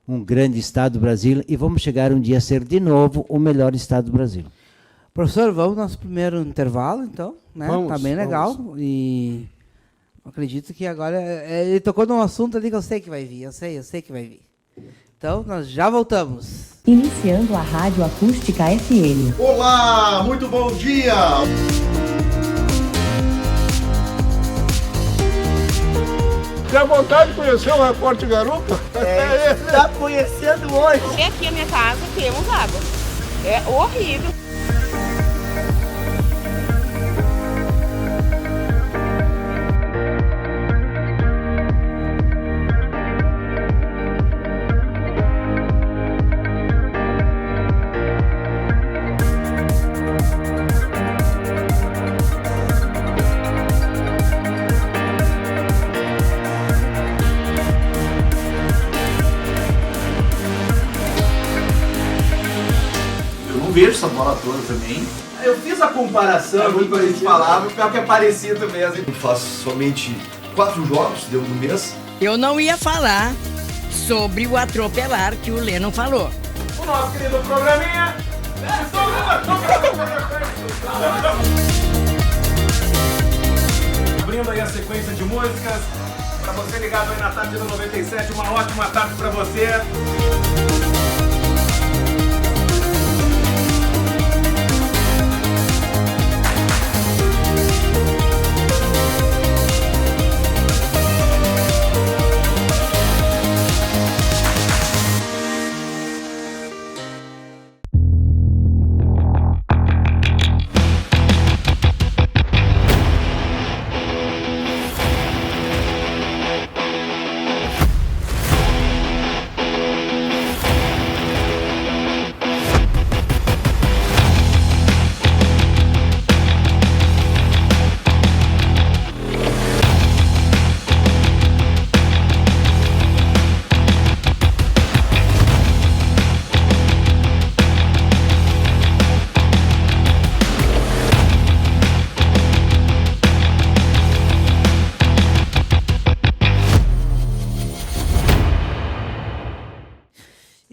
D: um grande estado do Brasil e vamos chegar um dia a ser de novo o melhor estado do Brasil.
A: Professor, vamos ao nosso primeiro intervalo, então, né?
B: Vamos,
A: tá bem legal. E acredito que agora ele tocou num assunto ali que eu sei que vai vir, eu sei que vai vir. Então, nós já voltamos.
E: Iniciando a Rádio Acústica FM.
F: Olá, muito bom dia!
B: Tem vontade de conhecer o Repórter Garupa?
G: Está conhecendo hoje.
H: E aqui na minha casa temos água. É horrível.
F: Vejo essa bola toda também.
G: Eu fiz a comparação aqui que a gente falava, o pior que é parecido mesmo.
F: Eu faço somente 4 jogos dentro do mês.
I: Eu não ia falar sobre o atropelar que o Lennon falou.
G: O nosso querido programinha. Abrindo aí a sequência de músicas. Pra você ligado aí na tarde do 97, uma ótima tarde pra você.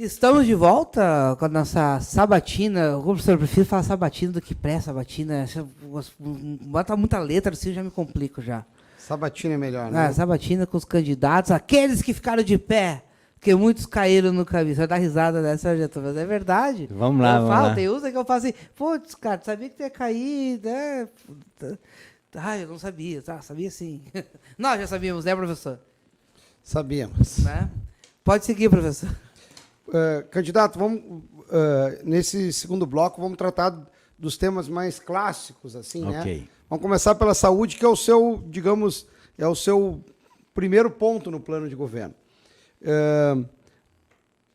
A: Estamos de volta com a nossa sabatina. O professor, eu prefiro falar sabatina do que pré-sabatina. Bota muita letra assim, eu já me complico já.
B: Sabatina é melhor, né?
A: Sabatina com os candidatos, aqueles que ficaram de pé, porque muitos caíram no caminho. Você vai dar risada dessa, Sargento, mas é verdade.
D: Vamos lá, vamos lá.
A: Tem uns que eu falo assim, putz, cara, sabia que tu ia cair, né? Eu não sabia, sabia sim. Nós já sabíamos, né, professor?
B: Sabíamos.
A: Né? Pode seguir, professor.
B: Candidato, vamos nesse segundo bloco vamos tratar dos temas mais clássicos, assim,
D: Okay.
B: né? Vamos começar pela saúde, que é o seu, digamos, é o seu primeiro ponto no plano de governo.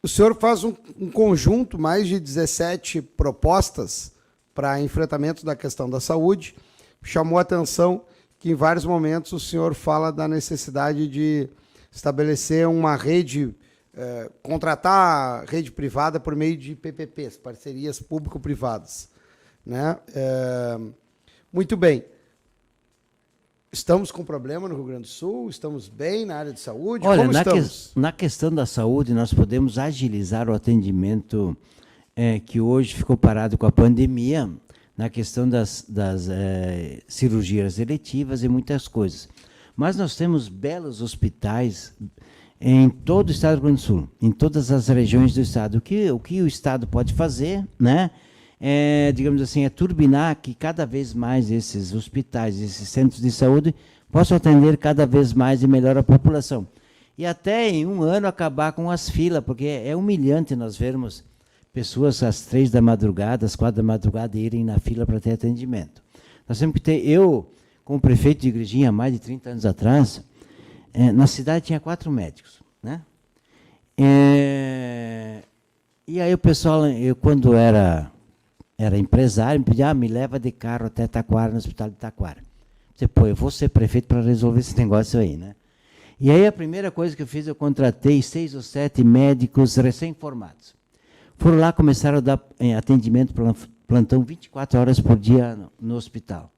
B: O senhor faz um conjunto, mais de 17 propostas para enfrentamento da questão da saúde. Chamou a atenção que em vários momentos o senhor fala da necessidade de estabelecer uma rede, contratar rede privada por meio de PPPs, parcerias público-privadas, né? Muito bem. Estamos com problema no Rio Grande do Sul? Estamos bem na área de saúde?
D: Olha,
B: como estamos?
D: Na questão da saúde, nós podemos agilizar o atendimento que hoje ficou parado com a pandemia, na questão das cirurgias eletivas e muitas coisas. Mas nós temos belos hospitais em todo o estado do Rio Grande do Sul, em todas as regiões do estado. O que o estado pode fazer, né? Digamos assim, turbinar que cada vez mais esses hospitais, esses centros de saúde possam atender cada vez mais e melhor a população. E até em um ano acabar com as filas, porque é humilhante nós vermos pessoas às 3 da madrugada, às 4 da madrugada irem na fila para ter atendimento. Nós temos que ter, eu, como prefeito de Igrejinha, há mais de 30 anos atrás, na cidade tinha 4 médicos, né? E aí o pessoal, eu quando era era empresário, me pedia, me leva de carro até Taquara, no hospital de Taquara. Você, pô, eu vou ser prefeito para resolver esse negócio aí, né? E aí a primeira coisa que eu fiz, eu contratei 6 ou 7 médicos recém-formados. Foram lá, começaram a dar atendimento, plantão 24 horas por dia no hospital.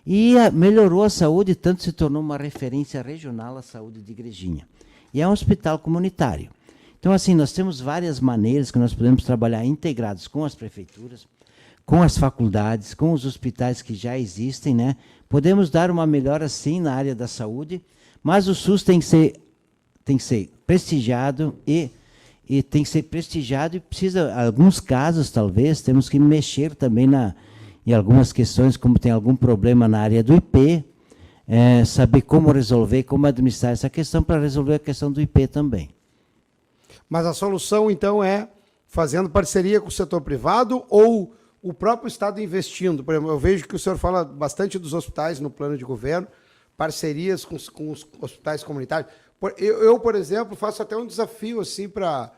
D: E melhorou a saúde, tanto se tornou uma referência regional à saúde de Igrejinha. E é um hospital comunitário. Então, assim, nós temos várias maneiras que nós podemos trabalhar integrados com as prefeituras, com as faculdades, com os hospitais que já existem, né? Podemos dar uma melhora, sim, na área da saúde, mas o SUS tem que ser prestigiado e tem que ser prestigiado e precisa, em alguns casos, talvez, temos que mexer também em algumas questões, como tem algum problema na área do IP, saber como resolver, como administrar essa questão para resolver a questão do IP também.
B: Mas a solução, então, é fazendo parceria com o setor privado ou o próprio Estado investindo? Por exemplo, eu vejo que o senhor fala bastante dos hospitais no plano de governo, parcerias com os hospitais comunitários. Eu, por exemplo, faço até um desafio assim para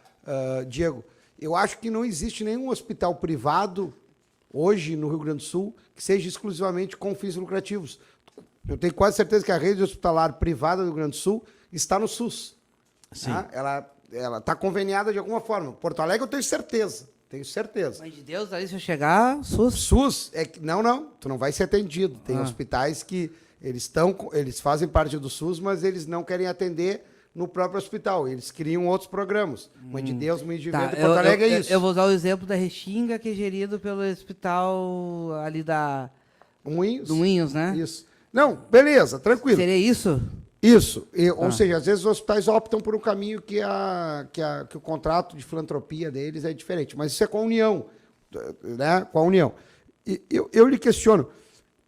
B: Diego. Eu acho que não existe nenhum hospital privado hoje no Rio Grande do Sul que seja exclusivamente com fins lucrativos. Eu tenho quase certeza que a rede hospitalar privada do Rio Grande do Sul está no SUS.
D: Sim.
B: Tá? Ela está conveniada de alguma forma. Porto Alegre eu tenho certeza. Tenho certeza.
A: Mãe de Deus, aí se eu chegar, SUS.
B: SUS, não, tu não vai ser atendido. Tem hospitais que eles fazem parte do SUS, mas eles não querem atender no próprio hospital. Eles criam outros programas. Mãe de Deus, Mãe de Vida, Porto Alegre é isso.
A: Eu vou usar o exemplo da Restinga, que é gerido pelo hospital ali do Moinhos, né?
B: Isso. Não, beleza, tranquilo.
A: Seria isso?
B: Isso. Ou seja, às vezes os hospitais optam por um caminho que o contrato de filantropia deles é diferente. Mas isso é com a União. Né? Com a União. E eu lhe questiono,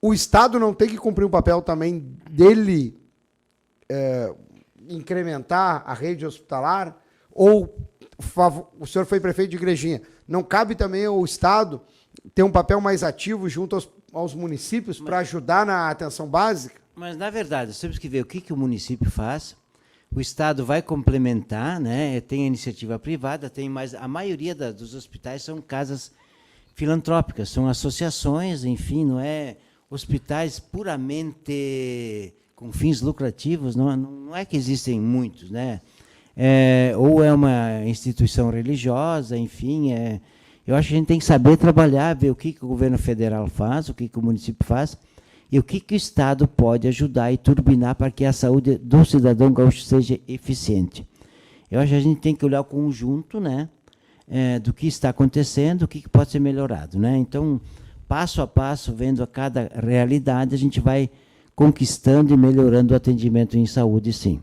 B: o Estado não tem que cumprir um papel também dele incrementar a rede hospitalar? Ou o senhor foi prefeito de Igrejinha, não cabe também ao Estado ter um papel mais ativo junto aos municípios para ajudar na atenção básica?
D: Mas, na verdade, nós temos que ver o que o município faz. O Estado vai complementar, né? Tem a iniciativa privada, mas a maioria dos hospitais são casas filantrópicas, são associações, enfim, não é hospitais puramente com fins lucrativos, não é que existem muitos, né? Ou é uma instituição religiosa, enfim, eu acho que a gente tem que saber trabalhar, ver o que o governo federal faz, o que o município faz, e o que o Estado pode ajudar e turbinar para que a saúde do cidadão gaúcho seja eficiente. Eu acho que a gente tem que olhar o conjunto, né, do que está acontecendo, o que pode ser melhorado, né? Então, passo a passo, vendo a cada realidade, a gente vai conquistando e melhorando o atendimento em saúde, sim.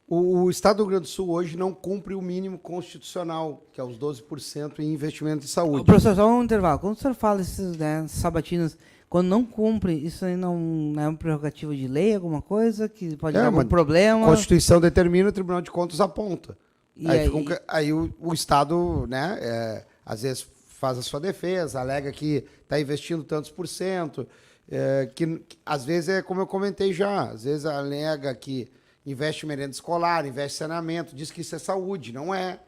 B: O Estado do Rio Grande do Sul hoje não cumpre o mínimo constitucional, que é os 12% em investimento em saúde.
A: Professor, só um intervalo. Quando o senhor fala esses sabatinos, quando não cumpre, isso aí não é uma prerrogativa de lei, alguma coisa que pode dar algum problema?
B: A Constituição determina, o Tribunal de Contas aponta. Aí o Estado, né, às vezes faz a sua defesa, alega que está investindo tantos por cento, que às vezes é como eu comentei já, às vezes alega que investe em merenda escolar, investe em saneamento, diz que isso é saúde, não é.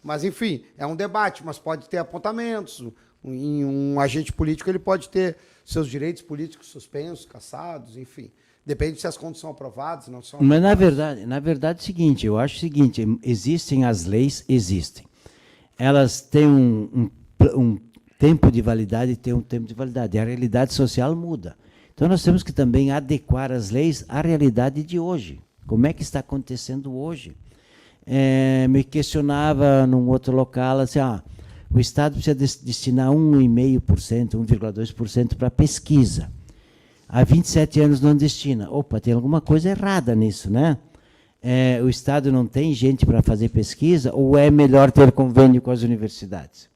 B: Mas, enfim, é um debate, mas pode ter apontamentos. Um agente político ele pode ter seus direitos políticos suspensos, cassados, enfim. Depende se as contas são aprovadas, não são aprovadas.
D: Mas, na verdade, é o seguinte, eu acho o seguinte, existem as leis, existem. Elas têm um tempo de validade e têm um tempo de validade. E a realidade social muda. Então, nós temos que também adequar as leis à realidade de hoje. Como é que está acontecendo hoje? Me questionava num outro local, assim, o Estado precisa destinar 1,5%, 1,2% para pesquisa. Há 27 anos não destina. Opa, tem alguma coisa errada nisso, né? O Estado não tem gente para fazer pesquisa ou é melhor ter convênio com as universidades?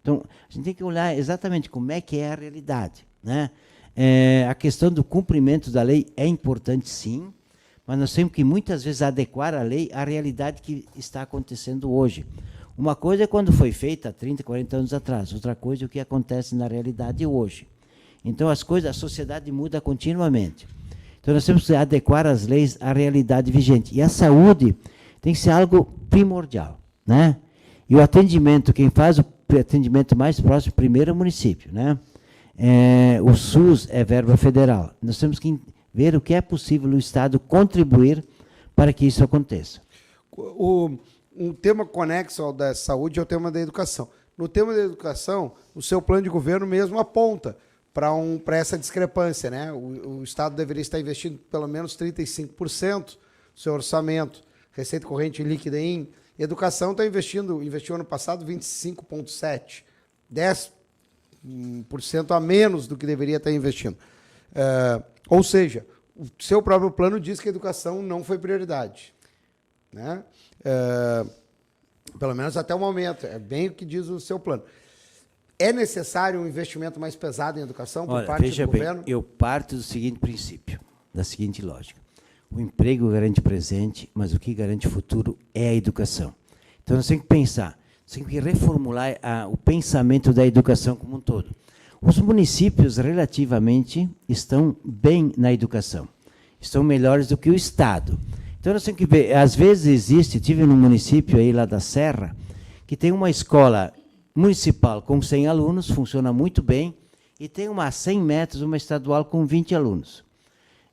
D: Então, a gente tem que olhar exatamente como é que é a realidade, né? A questão do cumprimento da lei é importante, sim, mas nós temos que muitas vezes adequar a lei à realidade que está acontecendo hoje. Uma coisa é quando foi feita há 30, 40 anos atrás, outra coisa é o que acontece na realidade hoje. Então, a sociedade muda continuamente. Então, nós temos que adequar as leis à realidade vigente. E a saúde tem que ser algo primordial, né? E o atendimento, quem faz atendimento mais próximo, primeiro, é o município, né? O SUS é verba federal. Nós temos que ver o que é possível o Estado contribuir para que isso aconteça.
B: Um tema conexo ao da saúde é o tema da educação. No tema da educação, o seu plano de governo mesmo aponta para essa discrepância, né? O Estado deveria estar investindo pelo menos 35% do seu orçamento, receita corrente líquida em educação, investiu ano passado 25,7%, 10% a menos do que deveria estar investindo. Ou seja, o seu próprio plano diz que a educação não foi prioridade, né? Pelo menos até o momento, é bem o que diz o seu plano. É necessário um investimento mais pesado em educação por parte do governo?
D: Eu parto do seguinte princípio, da seguinte lógica. O emprego garante presente, mas o que garante futuro é a educação. Então, nós temos que pensar, nós temos que reformular o pensamento da educação como um todo. Os municípios, relativamente, estão bem na educação. Estão melhores do que o Estado. Então, nós temos que ver, às vezes tive num município aí lá da Serra, que tem uma escola municipal com 100 alunos, funciona muito bem, e tem uma a 100 metros, uma estadual com 20 alunos,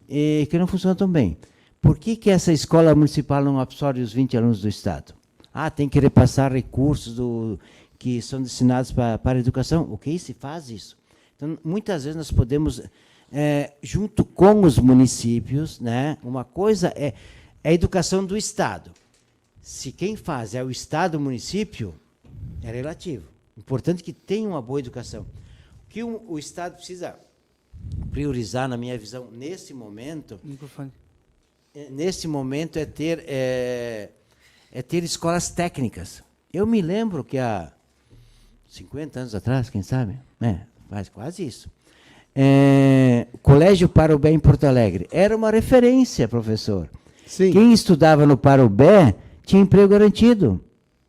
D: que não funciona tão bem. Por que essa escola municipal não absorve os 20 alunos do Estado? Tem que repassar recursos que são destinados para a educação. Ok, se faz isso. Então, muitas vezes nós podemos, junto com os municípios, né, uma coisa é a educação do Estado. Se quem faz é o Estado ou o município, é relativo. Importante que tenha uma boa educação. O que o Estado precisa priorizar, na minha visão, nesse momento, é ter escolas técnicas. Eu me lembro que há 50 anos atrás, quem sabe? Faz quase isso. Colégio Parobé em Porto Alegre. Era uma referência, professor. Sim. Quem estudava no Parobé tinha emprego garantido,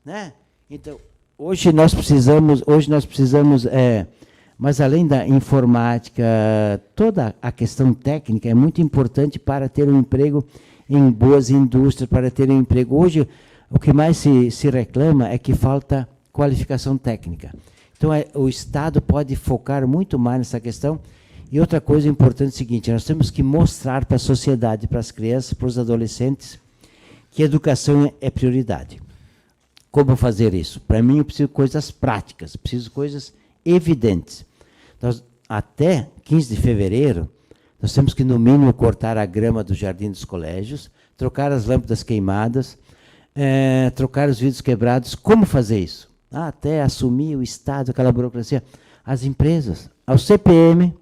D: né? Então, hoje nós precisamos, mas além da informática, toda a questão técnica é muito importante para ter um emprego em boas indústrias, para ter um emprego. Hoje, o que mais se reclama é que falta qualificação técnica. Então, o Estado pode focar muito mais nessa questão. E outra coisa importante é o seguinte, nós temos que mostrar para a sociedade, para as crianças, para os adolescentes, que a educação é prioridade. Como fazer isso? Para mim, eu preciso de coisas práticas, preciso de coisas evidentes. Até 15 de fevereiro, nós temos que, no mínimo, cortar a grama do jardim dos colégios, trocar as lâmpadas queimadas, trocar os vidros quebrados. Como fazer isso? Até assumir o Estado, aquela burocracia. As empresas, ao CPM,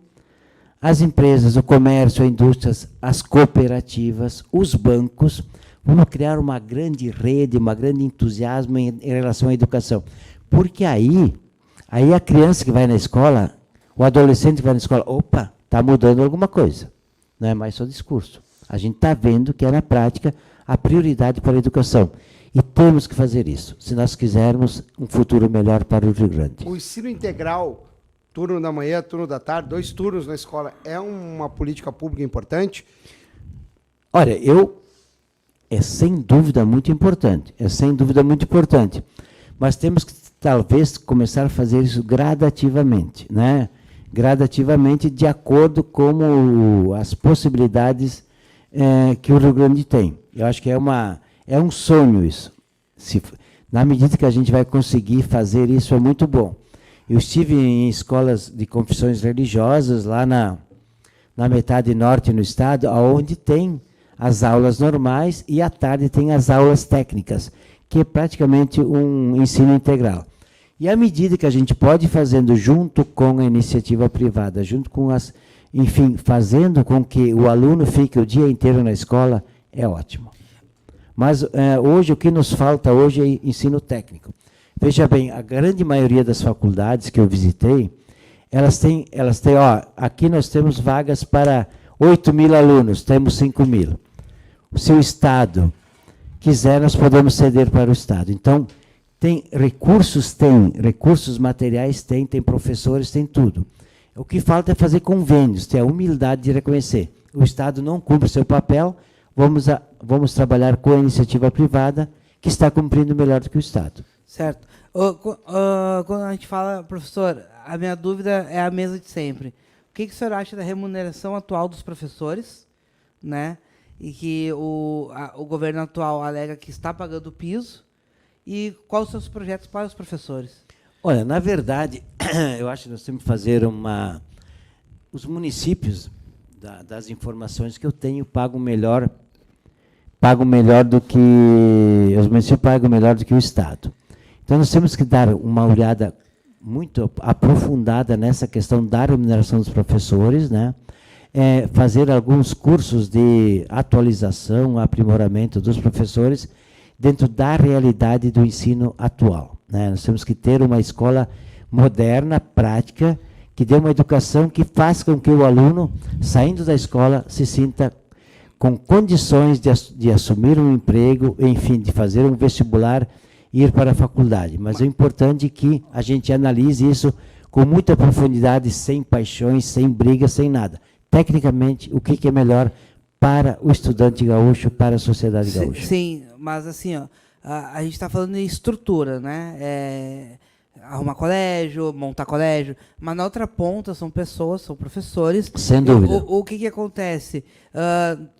D: as empresas, o comércio, as indústrias, as cooperativas, os bancos, vamos criar uma grande rede, um grande entusiasmo em relação à educação. Porque aí a criança que vai na escola, o adolescente que vai na escola, opa, está mudando alguma coisa. Não é mais só discurso. A gente está vendo que é, na prática, a prioridade para a educação. E temos que fazer isso, se nós quisermos um futuro melhor para o Rio Grande.
B: O ensino integral, turno da manhã, turno da tarde, 2 turnos na escola, é uma política pública importante?
D: Olha, é sem dúvida muito importante, mas temos que talvez começar a fazer isso gradativamente, né? Gradativamente, de acordo com as possibilidades que o Rio Grande tem. Eu acho que é um sonho isso. Na medida que a gente vai conseguir fazer isso, é muito bom. Eu estive em escolas de confissões religiosas, lá na metade norte no estado, onde tem as aulas normais e à tarde tem as aulas técnicas, que é praticamente um ensino integral. E à medida que a gente pode ir fazendo junto com a iniciativa privada, fazendo com que o aluno fique o dia inteiro na escola, é ótimo. Mas hoje, o que nos falta hoje é ensino técnico. Veja bem, a grande maioria das faculdades que eu visitei, elas têm, aqui nós temos vagas para 8.000 alunos, temos 5.000. Se o Estado quiser, nós podemos ceder para o Estado. Então, recursos materiais tem professores, tem tudo. O que falta é fazer convênios, ter a humildade de reconhecer. O Estado não cumpre o seu papel, vamos trabalhar com a iniciativa privada, que está cumprindo melhor do que o Estado.
A: Certo. Quando a gente fala, professor, a minha dúvida é a mesma de sempre. O que o senhor acha da remuneração atual dos professores, né? E que o governo atual alega que está pagando o piso, e quais os seus projetos para os professores?
D: Olha, na verdade, eu acho que nós temos que fazer os municípios, das informações que eu tenho, pagam melhor do que os municípios pagam melhor do que o Estado. Então nós temos que dar uma olhada muito aprofundada nessa questão da remuneração dos professores, né? Fazer alguns cursos de atualização, aprimoramento dos professores dentro da realidade do ensino atual, né? Nós temos que ter uma escola moderna, prática, que dê uma educação que faça com que o aluno, saindo da escola, se sinta com condições de assumir um emprego, enfim, de fazer um vestibular e ir para a faculdade. Mas é importante que a gente analise isso com muita profundidade, sem paixões, sem brigas, sem nada. Tecnicamente, o que é melhor para o estudante gaúcho, para a sociedade gaúcha.
A: Sim, mas assim, ó, a gente está falando de estrutura, né? Arrumar colégio, montar colégio, mas na outra ponta são pessoas, são professores.
D: Sem dúvida.
A: O que acontece?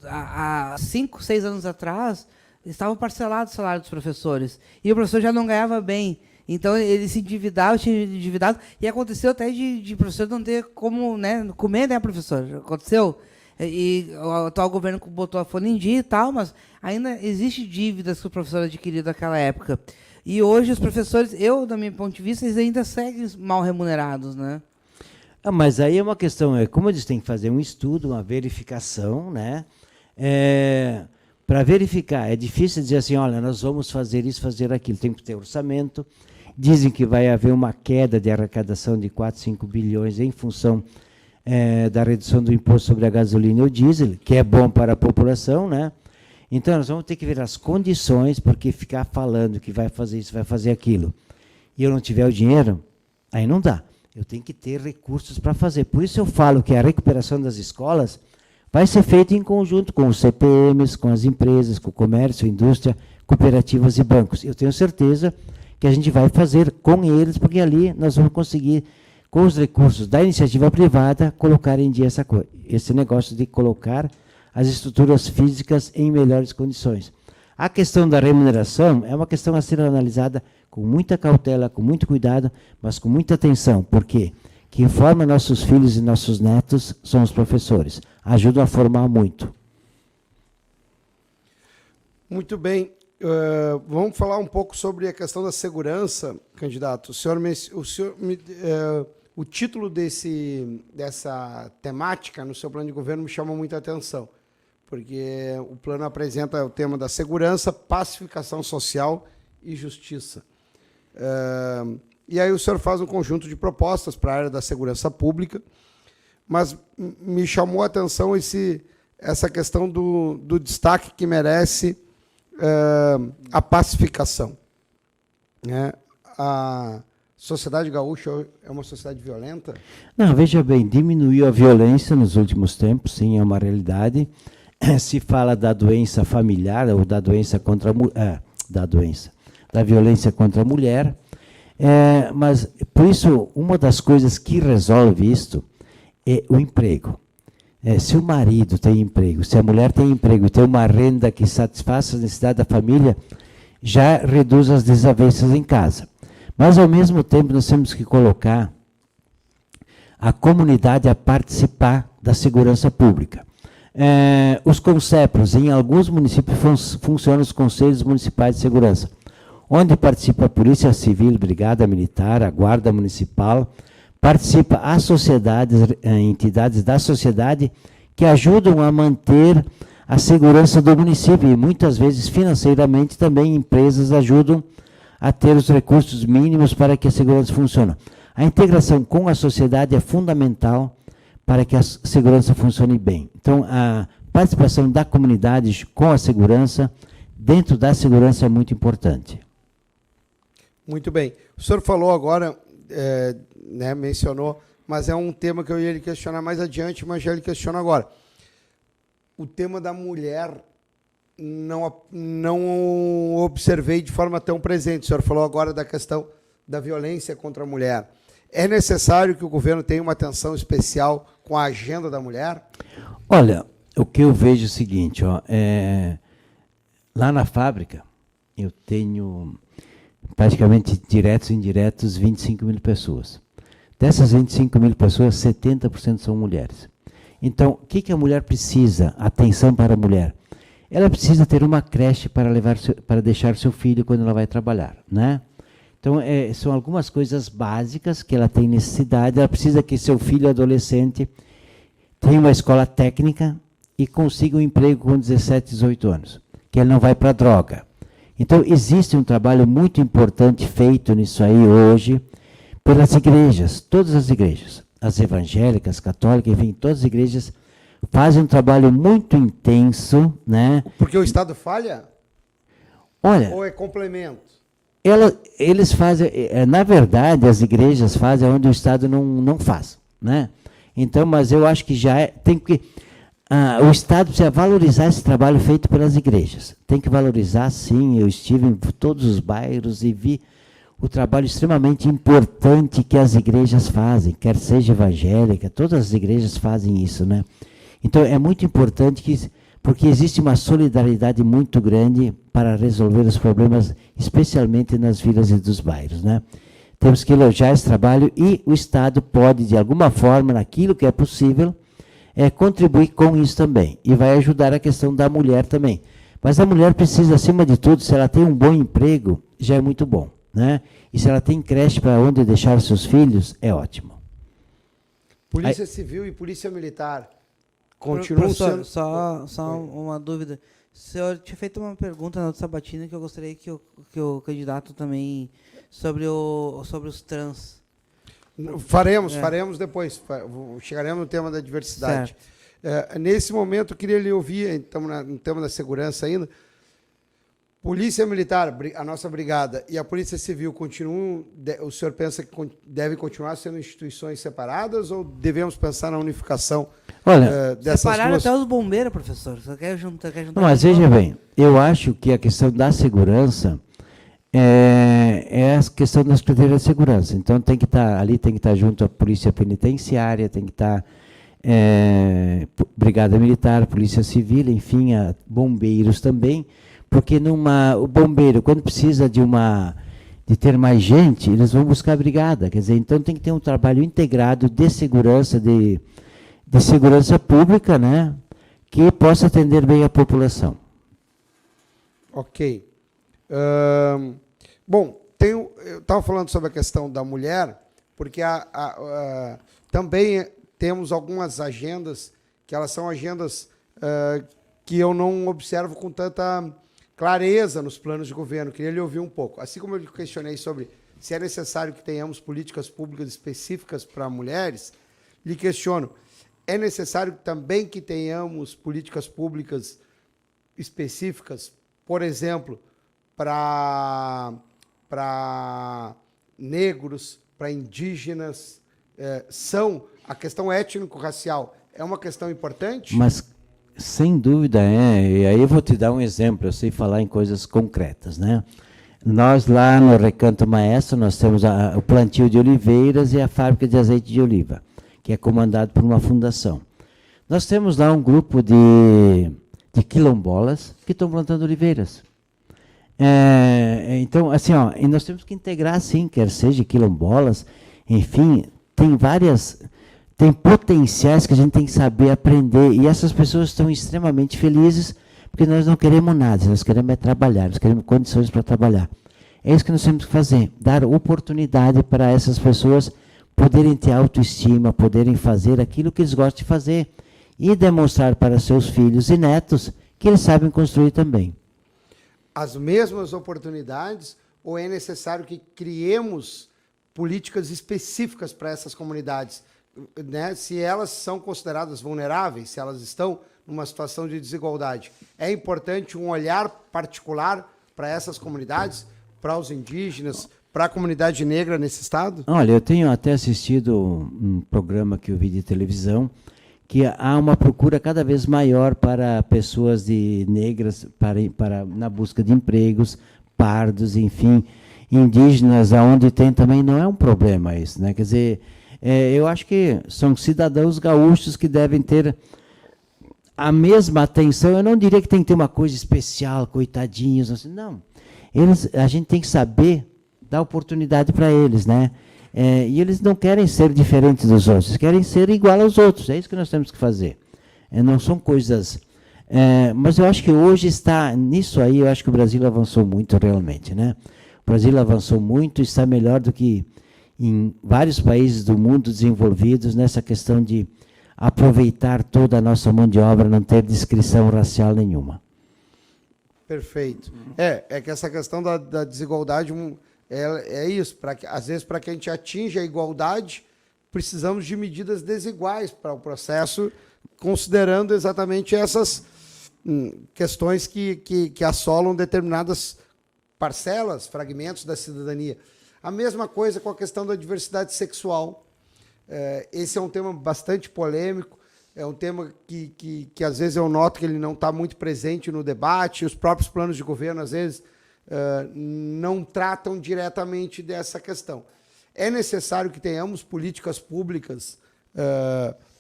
A: Há 5, 6 anos atrás, estavam parcelados os salários dos professores, e o professor já não ganhava bem. Então, ele se endividava, tinha endividado, e aconteceu até de professor não ter como, né, comer, né, professor? Aconteceu. E o atual governo botou a folha em dia e tal, mas ainda existe dívidas que o professor adquiriu naquela época. E hoje os professores, do meu ponto de vista, eles ainda seguem mal remunerados, né?
D: Mas aí é uma questão, como eles têm que fazer um estudo, uma verificação, né? Para verificar, é difícil dizer assim, olha, nós vamos fazer isso, fazer aquilo, tem que ter orçamento. Dizem que vai haver uma queda de arrecadação de 4, 5 bilhões em função da redução do imposto sobre a gasolina e o diesel, que é bom para a população, né? Então, nós vamos ter que ver as condições, porque ficar falando que vai fazer isso, vai fazer aquilo, e eu não tiver o dinheiro, aí não dá. Eu tenho que ter recursos para fazer. Por isso eu falo que a recuperação das escolas vai ser feita em conjunto com os CPMs, com as empresas, com o comércio, indústria, cooperativas e bancos. Eu tenho certeza que a gente vai fazer com eles, porque ali nós vamos conseguir, com os recursos da iniciativa privada, colocar em dia esse negócio de colocar as estruturas físicas em melhores condições. A questão da remuneração é uma questão a ser analisada com muita cautela, com muito cuidado, mas com muita atenção. Por quê? Quem forma nossos filhos e nossos netos são os professores. Ajudam a formar muito.
B: Muito bem. Vamos falar um pouco sobre a questão da segurança, candidato. O título dessa temática no seu plano de governo me chama muita atenção, porque o plano apresenta o tema da segurança, pacificação social e justiça. E aí o senhor faz um conjunto de propostas para a área da segurança pública, mas me chamou a atenção essa questão do destaque que merece a pacificação, né? A sociedade gaúcha é uma sociedade violenta?
D: Não, veja bem, diminuiu a violência nos últimos tempos, sim, é uma realidade. Se fala da doença familiar ou da doença contra da violência contra a mulher, mas por isso uma das coisas que resolve isto é o emprego. Se o marido tem emprego, se a mulher tem emprego e tem uma renda que satisfaça a necessidade da família, já reduz as desavenças em casa. Mas, ao mesmo tempo, nós temos que colocar a comunidade a participar da segurança pública. Os CONCEPROS, em alguns municípios, funcionam os Conselhos Municipais de Segurança, onde participa a Polícia Civil, Brigada Militar, a Guarda Municipal, participa as sociedades, entidades da sociedade que ajudam a manter a segurança do município, e muitas vezes financeiramente também empresas ajudam a ter os recursos mínimos para que a segurança funcione. A integração com a sociedade é fundamental para que a segurança funcione bem. Então, a participação da comunidade com a segurança, dentro da segurança, é muito importante.
B: Muito bem. O senhor falou agora, mencionou, mas é um tema que eu ia lhe questionar mais adiante, mas já lhe questiono agora. O tema da mulher não observei de forma tão presente. O senhor falou agora da questão da violência contra a mulher. É necessário que o governo tenha uma atenção especial com a agenda da mulher?
D: Olha, o que eu vejo é o seguinte, ó, lá na fábrica, eu tenho praticamente diretos e indiretos 25 mil pessoas. Dessas 25 mil pessoas, 70% são mulheres. Então, o que a mulher precisa? Atenção para a mulher. Ela precisa ter uma creche para deixar seu filho quando ela vai trabalhar, né? Então, são algumas coisas básicas que ela tem necessidade. Ela precisa que seu filho adolescente tenha uma escola técnica e consiga um emprego com 17, 18 anos, que ele não vai para a droga. Então, existe um trabalho muito importante feito nisso aí hoje pelas igrejas, todas as igrejas, as evangélicas, católicas, enfim, todas as igrejas fazem um trabalho muito intenso, né?
B: Porque o Estado falha?
D: Olha,
B: ou é complemento?
D: Eles fazem, na verdade, as igrejas fazem onde o Estado não faz, né? Então, mas eu acho que já tem que o Estado precisa valorizar esse trabalho feito pelas igrejas. Tem que valorizar, sim. Eu estive em todos os bairros e vi o trabalho extremamente importante que as igrejas fazem, quer seja evangélica, todas as igrejas fazem isso, né? Então, é muito importante porque existe uma solidariedade muito grande para resolver os problemas, especialmente nas vilas e dos bairros, né? Temos que elogiar esse trabalho e o Estado pode, de alguma forma, naquilo que é possível, contribuir com isso também. E vai ajudar a questão da mulher também. Mas a mulher precisa, acima de tudo, se ela tem um bom emprego, já é muito bom, né? E se ela tem creche para onde deixar seus filhos, é ótimo.
B: Polícia Civil e Polícia Militar continuam
A: Professor,
B: sendo...
A: só uma dúvida. O senhor tinha feito uma pergunta na outra sabatina que eu gostaria que o candidato também sobre os trans.
B: Faremos depois. Chegaremos no tema da diversidade. Nesse momento, eu queria lhe ouvir, então, no tema da segurança ainda. Polícia Militar, a nossa brigada, e a Polícia Civil continuam, o senhor pensa que devem continuar sendo instituições separadas ou devemos pensar na unificação dessas
A: separaram
B: duas?
A: até os bombeiros, professor. Só quer juntar
D: não, mas veja bem, eu acho que a questão da segurança é a questão da Secretaria de Segurança. Então, tem que estar junto a Polícia Penitenciária, tem que estar Brigada Militar, Polícia Civil, enfim, bombeiros também, porque o bombeiro, quando precisa de ter mais gente, eles vão buscar a brigada. Quer dizer, então tem que ter um trabalho integrado de segurança, de segurança pública, né, que possa atender bem a população.
B: Ok. Bom, eu estava falando sobre a questão da mulher, porque também temos algumas agendas, que elas são agendas que eu não observo com tanta clareza nos planos de governo. Queria lhe ouvir um pouco. Assim como eu lhe questionei sobre se é necessário que tenhamos políticas públicas específicas para mulheres, lhe questiono, é necessário também que tenhamos políticas públicas específicas, por exemplo, para negros, para indígenas? A questão étnico-racial é uma questão importante?
D: Mas sem dúvida e aí eu vou te dar um exemplo, eu sei falar em coisas concretas, né? Nós lá no Recanto Maestro, nós temos o plantio de oliveiras e a fábrica de azeite de oliva, que é comandado por uma fundação. Nós temos lá um grupo de quilombolas que estão plantando oliveiras. Então, assim, e nós temos que integrar, sim, quer seja quilombolas, enfim, tem potenciais que a gente tem que saber aprender, e essas pessoas estão extremamente felizes, porque nós não queremos nada, nós queremos trabalhar, nós queremos condições para trabalhar. É isso que nós temos que fazer, dar oportunidade para essas pessoas poderem ter autoestima, poderem fazer aquilo que eles gostam de fazer, e demonstrar para seus filhos e netos que eles sabem construir também.
B: As mesmas oportunidades, ou é necessário que criemos políticas específicas para essas comunidades? Né, se elas são consideradas vulneráveis, se elas estão numa situação de desigualdade. É importante um olhar particular para essas comunidades, para os indígenas, para a comunidade negra nesse estado?
D: Olha, eu tenho até assistido um programa que eu vi de televisão, que há uma procura cada vez maior para pessoas negras na busca de empregos, pardos, enfim, indígenas, aonde tem também, não é um problema isso, né? Quer dizer, eu acho que são cidadãos gaúchos que devem ter a mesma atenção. Eu não diria que tem que ter uma coisa especial, coitadinhos, assim, não. A gente tem que saber dar oportunidade para eles, né? E eles não querem ser diferentes dos outros, querem ser igual aos outros. É isso que nós temos que fazer. Não são coisas... mas eu acho que hoje está nisso aí, eu acho que o Brasil avançou muito realmente, né? O Brasil avançou muito, está melhor do que em vários países do mundo desenvolvidos nessa questão de aproveitar toda a nossa mão de obra, não ter discrição racial nenhuma.
B: Perfeito. É que essa questão da desigualdade é isso. Às vezes, para que a gente atinja a igualdade, precisamos de medidas desiguais para o processo, considerando exatamente essas questões que assolam determinadas parcelas, fragmentos da cidadania. A mesma coisa com a questão da diversidade sexual. Esse é um tema bastante polêmico, é um tema que às vezes eu noto que ele não está muito presente no debate, os próprios planos de governo, às vezes, não tratam diretamente dessa questão. É necessário que tenhamos políticas públicas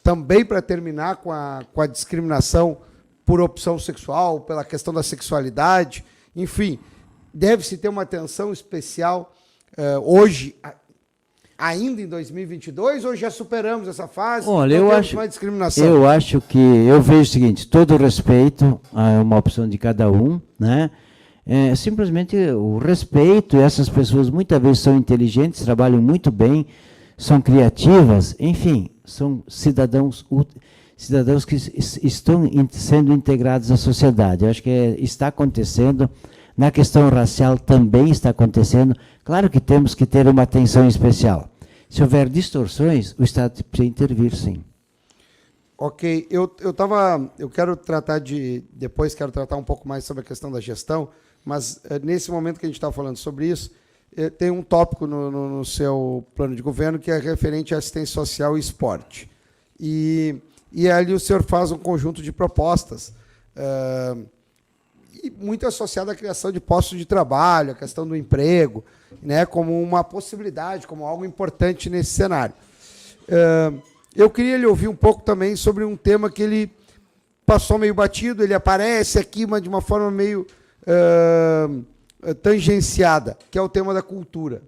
B: também para terminar com a discriminação por opção sexual, pela questão da sexualidade, enfim, deve-se ter uma atenção especial hoje, ainda em 2022, ou já superamos essa fase?
D: Olha, eu acho,
B: mais discriminação?
D: Eu vejo o seguinte, todo respeito é uma opção de cada um, né? Simplesmente o respeito, e essas pessoas muitas vezes são inteligentes, trabalham muito bem, são criativas, enfim, são cidadãos que estão sendo integrados à sociedade. Eu acho que está acontecendo. Na questão racial também está acontecendo. Claro que temos que ter uma atenção especial. Se houver distorções, o Estado precisa intervir, sim.
B: Ok. Eu quero tratar depois quero tratar um pouco mais sobre a questão da gestão, mas nesse momento que a gente está falando sobre isso, tem um tópico no seu plano de governo que é referente à assistência social e esporte. E ali o senhor faz um conjunto de propostas, e muito associado à criação de postos de trabalho, a questão do emprego, né, como uma possibilidade, como algo importante nesse cenário. Eu queria lhe ouvir um pouco também sobre um tema que ele passou meio batido, ele aparece aqui, mas de uma forma meio tangenciada, que é o tema da cultura.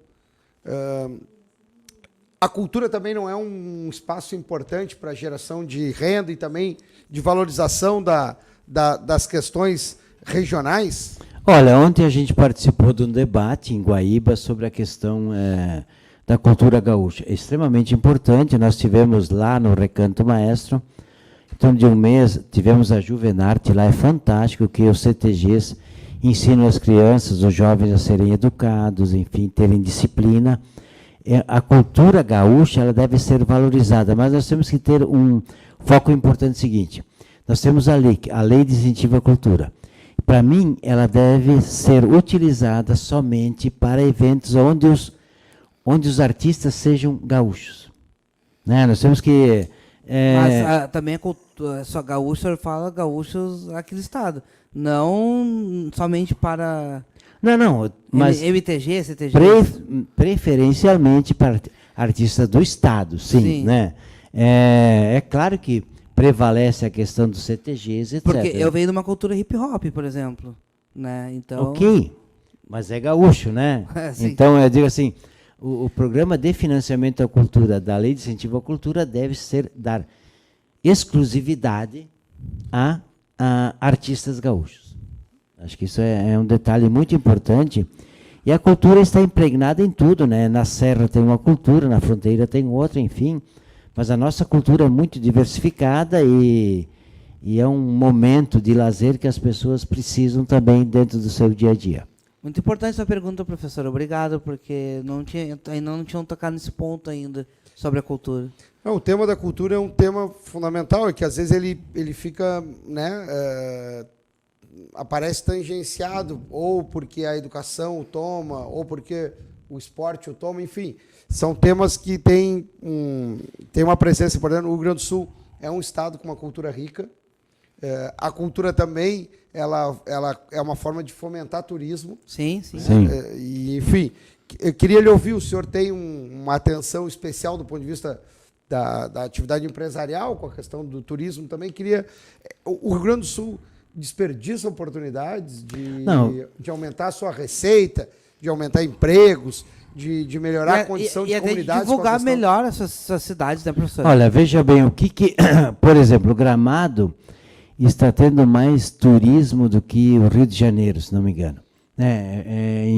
B: A cultura também não é um espaço importante para a geração de renda e também de valorização das questões regionais?
D: Olha, ontem a gente participou de um debate em Guaíba sobre a questão da cultura gaúcha. É extremamente importante, nós tivemos lá no Recanto Maestro, então de um mês, tivemos a Juvenarte lá, é fantástico que os CTGs ensinam as crianças, os jovens a serem educados, enfim, terem disciplina. A cultura gaúcha ela deve ser valorizada, mas nós temos que ter um foco importante seguinte. Nós temos a lei de incentivo à cultura. Para mim, ela deve ser utilizada somente para eventos onde os artistas sejam gaúchos. Né? Nós temos que...
A: Mas também a cultura, só gaúcho, o senhor fala gaúchos aqui do estado. Não somente para...
D: Não, mas...
A: MTG, CTG?
D: Preferencialmente para artistas do estado, sim. Né? É claro que prevalece a questão dos CTGs, etc.
A: Porque eu venho de uma cultura hip-hop, por exemplo. Né? Então...
D: Ok, mas é gaúcho, né? Então, eu digo assim, o programa de financiamento à cultura, da Lei de Incentivo à Cultura, deve dar exclusividade a artistas gaúchos. Acho que isso é um detalhe muito importante. E a cultura está impregnada em tudo, né? Na serra tem uma cultura, na fronteira tem outra, enfim. Mas a nossa cultura é muito diversificada e é um momento de lazer que as pessoas precisam também dentro do seu dia a dia.
A: Muito importante essa pergunta, professor. Obrigado, porque ainda não tinham tocado nesse ponto ainda sobre a cultura.
B: Não, o tema da cultura é um tema fundamental, que às vezes ele fica, né, aparece tangenciado, ou porque a educação o toma, ou porque o esporte o toma, enfim. São temas que têm uma presença importante. No Rio Grande do Sul é um estado com uma cultura rica. A cultura também ela é uma forma de fomentar turismo.
A: Sim, sim.
B: E, enfim, eu queria lhe ouvir. O senhor tem uma atenção especial do ponto de vista da atividade empresarial, com a questão do turismo também. O Rio Grande do Sul desperdiça oportunidades de aumentar a sua receita, de aumentar empregos, de melhorar a condição de comunidades.
A: E divulgar melhor essas cidades, né, professor?
D: Olha, veja bem, por exemplo, Gramado está tendo mais turismo do que o Rio de Janeiro, se não me engano.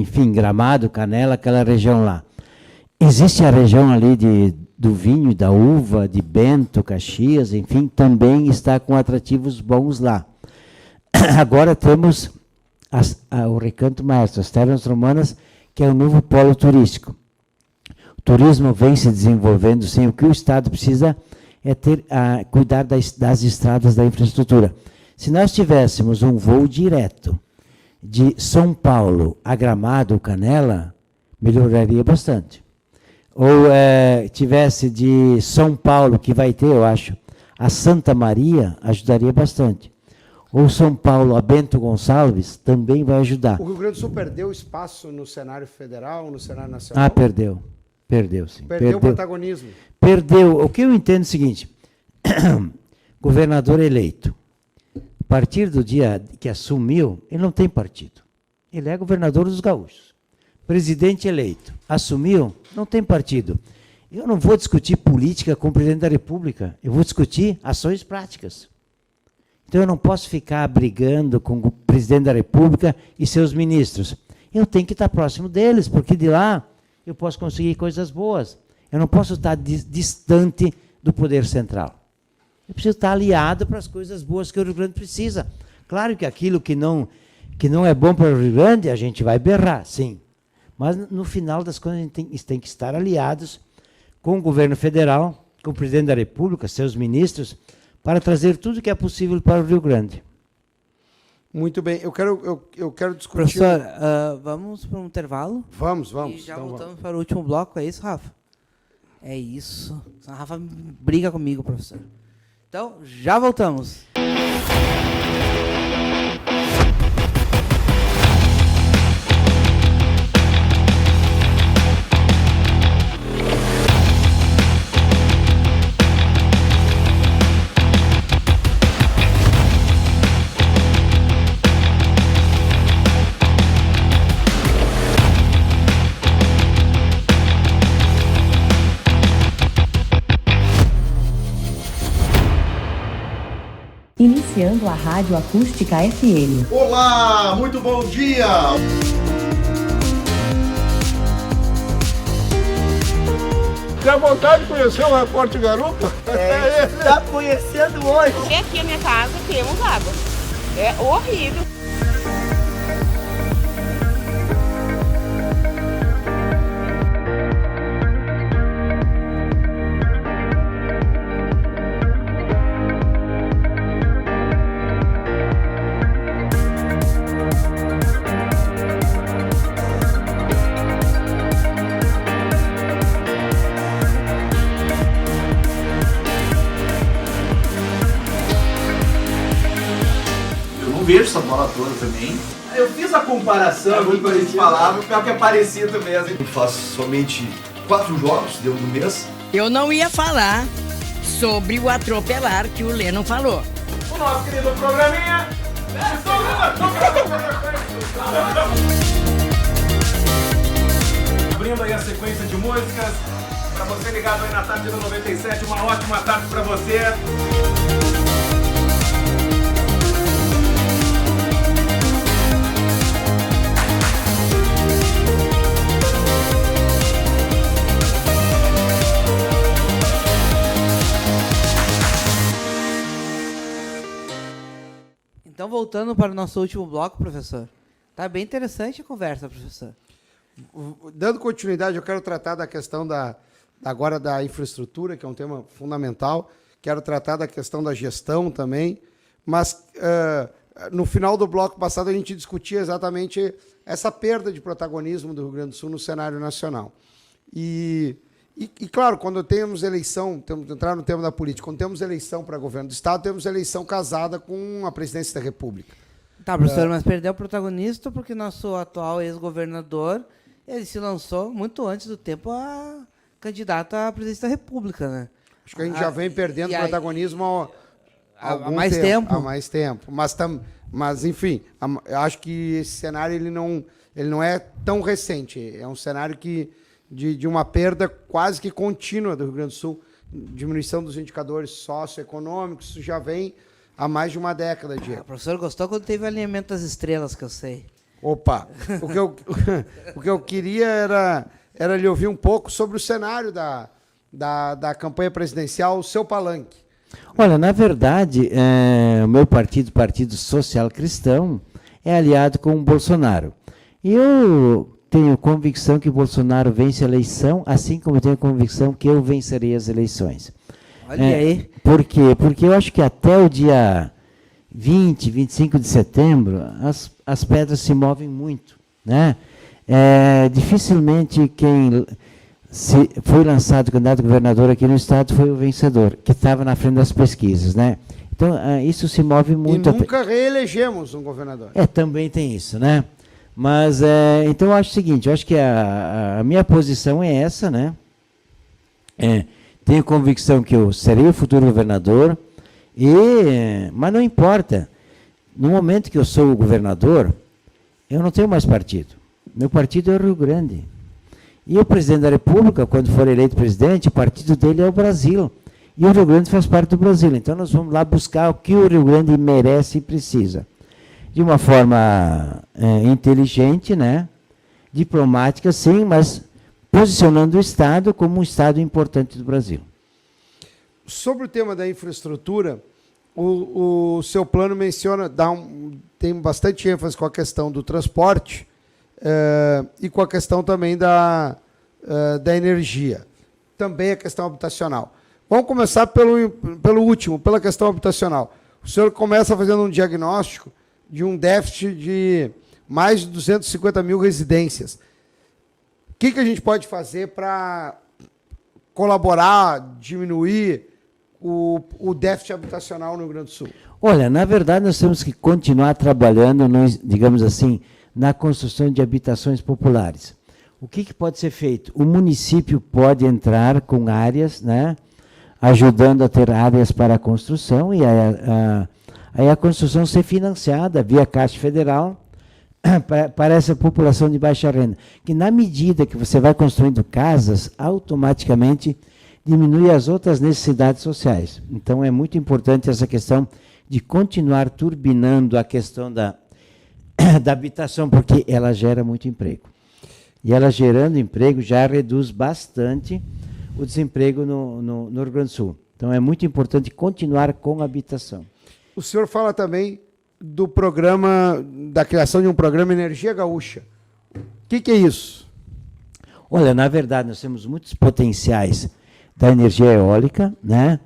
D: Enfim, Gramado, Canela, aquela região lá. Existe a região ali do vinho, da uva, de Bento, Caxias, enfim, também está com atrativos bons lá. Agora temos o Recanto Maestro, as Terras Romanas, que é o novo polo turístico. O turismo vem se desenvolvendo, sim. O que o Estado precisa é cuidar das estradas, da infraestrutura. Se nós tivéssemos um voo direto de São Paulo a Gramado, Canela, melhoraria bastante. Ou tivesse de São Paulo, que vai ter, eu acho, a Santa Maria, ajudaria bastante. Ou São Paulo a Bento Gonçalves, também vai ajudar.
B: O Rio Grande do Sul perdeu espaço no cenário federal, no cenário nacional?
D: Perdeu. Perdeu, sim.
B: Perdeu o protagonismo.
D: Perdeu. O que eu entendo é o seguinte, governador eleito, a partir do dia que assumiu, ele não tem partido. Ele é governador dos gaúchos. Presidente eleito, assumiu, não tem partido. Eu não vou discutir política com o presidente da República, eu vou discutir ações práticas. Então eu não posso ficar brigando com o presidente da República e seus ministros. Eu tenho que estar próximo deles, porque de lá eu posso conseguir coisas boas. Eu não posso estar distante do poder central. Eu preciso estar aliado para as coisas boas que o Rio Grande precisa. Claro que aquilo que não é bom para o Rio Grande, a gente vai berrar, sim. Mas, no final das contas, a gente tem que estar aliados com o governo federal, com o presidente da República, seus ministros, para trazer tudo que é possível para o Rio Grande.
B: Muito bem. Eu quero discutir...
A: Professor, vamos para um intervalo?
B: Vamos.
A: E já voltamos para o último bloco, é isso, Rafa? É isso. A Rafa briga comigo, professor. Então, já voltamos.
E: Iniciando a Rádio Acústica FM.
F: Olá, muito bom dia!
J: Tem vontade de conhecer o Repórter Garupa?
A: Está conhecendo hoje.
H: E aqui na minha casa temos água. É horrível.
F: Vejo essa bola toda também.
G: Eu fiz a comparação
F: muito
G: quando a gente falava, pior que é parecido mesmo.
F: Eu faço somente 4 jogos dentro do mês.
I: Eu não ia falar sobre o atropelar que o Lennon falou.
G: O nosso querido programinha. Abrindo aí a sequência de músicas. Pra você ligado aí na tarde do 97, uma ótima tarde pra você.
A: Então, voltando para o nosso último bloco, professor. Tá bem interessante a conversa, professor.
B: Dando continuidade, eu quero tratar da questão agora da infraestrutura, que é um tema fundamental. Quero tratar da questão da gestão também. Mas, no final do bloco passado, a gente discutia exatamente essa perda de protagonismo do Rio Grande do Sul no cenário nacional. E E, claro, quando temos eleição, temos que entrar no tema da política, quando temos eleição para governo do Estado, temos eleição casada com a presidência da República.
A: Tá, professor, mas perdeu o protagonista porque nosso atual ex-governador, ele se lançou muito antes do tempo a candidato à presidência da República, né?
B: Acho que a gente já vem perdendo protagonismo há
A: mais tempo.
B: Há mais tempo. Mas enfim, eu acho que esse cenário ele não é tão recente. É um cenário de uma perda quase que contínua do Rio Grande do Sul, diminuição dos indicadores socioeconômicos, isso já vem há mais de uma década, Diego.
A: O professor gostou quando teve o alinhamento das estrelas, que eu sei.
B: Opa! O que eu queria era lhe ouvir um pouco sobre o cenário da campanha presidencial, o seu palanque.
D: Olha, na verdade, o meu partido, Partido Social Cristão, é aliado com o Bolsonaro. E eu tenho convicção que o Bolsonaro vence a eleição, assim como eu tenho convicção que eu vencerei as eleições.
A: Olha aí.
D: Por quê? Porque eu acho que até o dia 20, 25 de setembro, as pedras se movem muito, né? Dificilmente quem foi lançado candidato a governador aqui no estado foi o vencedor, que estava na frente das pesquisas, né? Então, isso se move muito.
B: E nunca reelegemos um governador.
D: Também tem isso, né? Mas, então, eu acho o seguinte, eu acho que a minha posição é essa, né? Tenho convicção que eu serei o futuro governador, mas não importa. No momento que eu sou o governador, eu não tenho mais partido. Meu partido é o Rio Grande. E o presidente da República, quando for eleito presidente, o partido dele é o Brasil. E o Rio Grande faz parte do Brasil. Então, nós vamos lá buscar o que o Rio Grande merece e precisa. De uma forma inteligente, né? Diplomática, sim, mas posicionando o Estado como um Estado importante do Brasil.
B: Sobre o tema da infraestrutura, o seu plano menciona, tem bastante ênfase com a questão do transporte e com a questão também da energia. Também a questão habitacional. Vamos começar pelo último, pela questão habitacional. O senhor começa fazendo um diagnóstico de um déficit de mais de 250 mil residências. O que a gente pode fazer para colaborar, diminuir o déficit habitacional no Rio Grande do Sul?
D: Olha, na verdade, nós temos que continuar trabalhando, digamos assim, na construção de habitações populares. O que pode ser feito? O município pode entrar com áreas, né, ajudando a ter áreas para a construção, e aí a construção ser financiada via Caixa Federal para essa população de baixa renda. Que na medida que você vai construindo casas, automaticamente diminui as outras necessidades sociais. Então, é muito importante essa questão de continuar turbinando a questão da habitação, porque ela gera muito emprego. E ela gerando emprego já reduz bastante o desemprego no Rio Grande do Sul. Então, é muito importante continuar com a habitação.
B: O senhor fala também do programa, da criação de um programa Energia Gaúcha. O que é isso?
D: Olha, na verdade, nós temos muitos potenciais da energia eólica, né?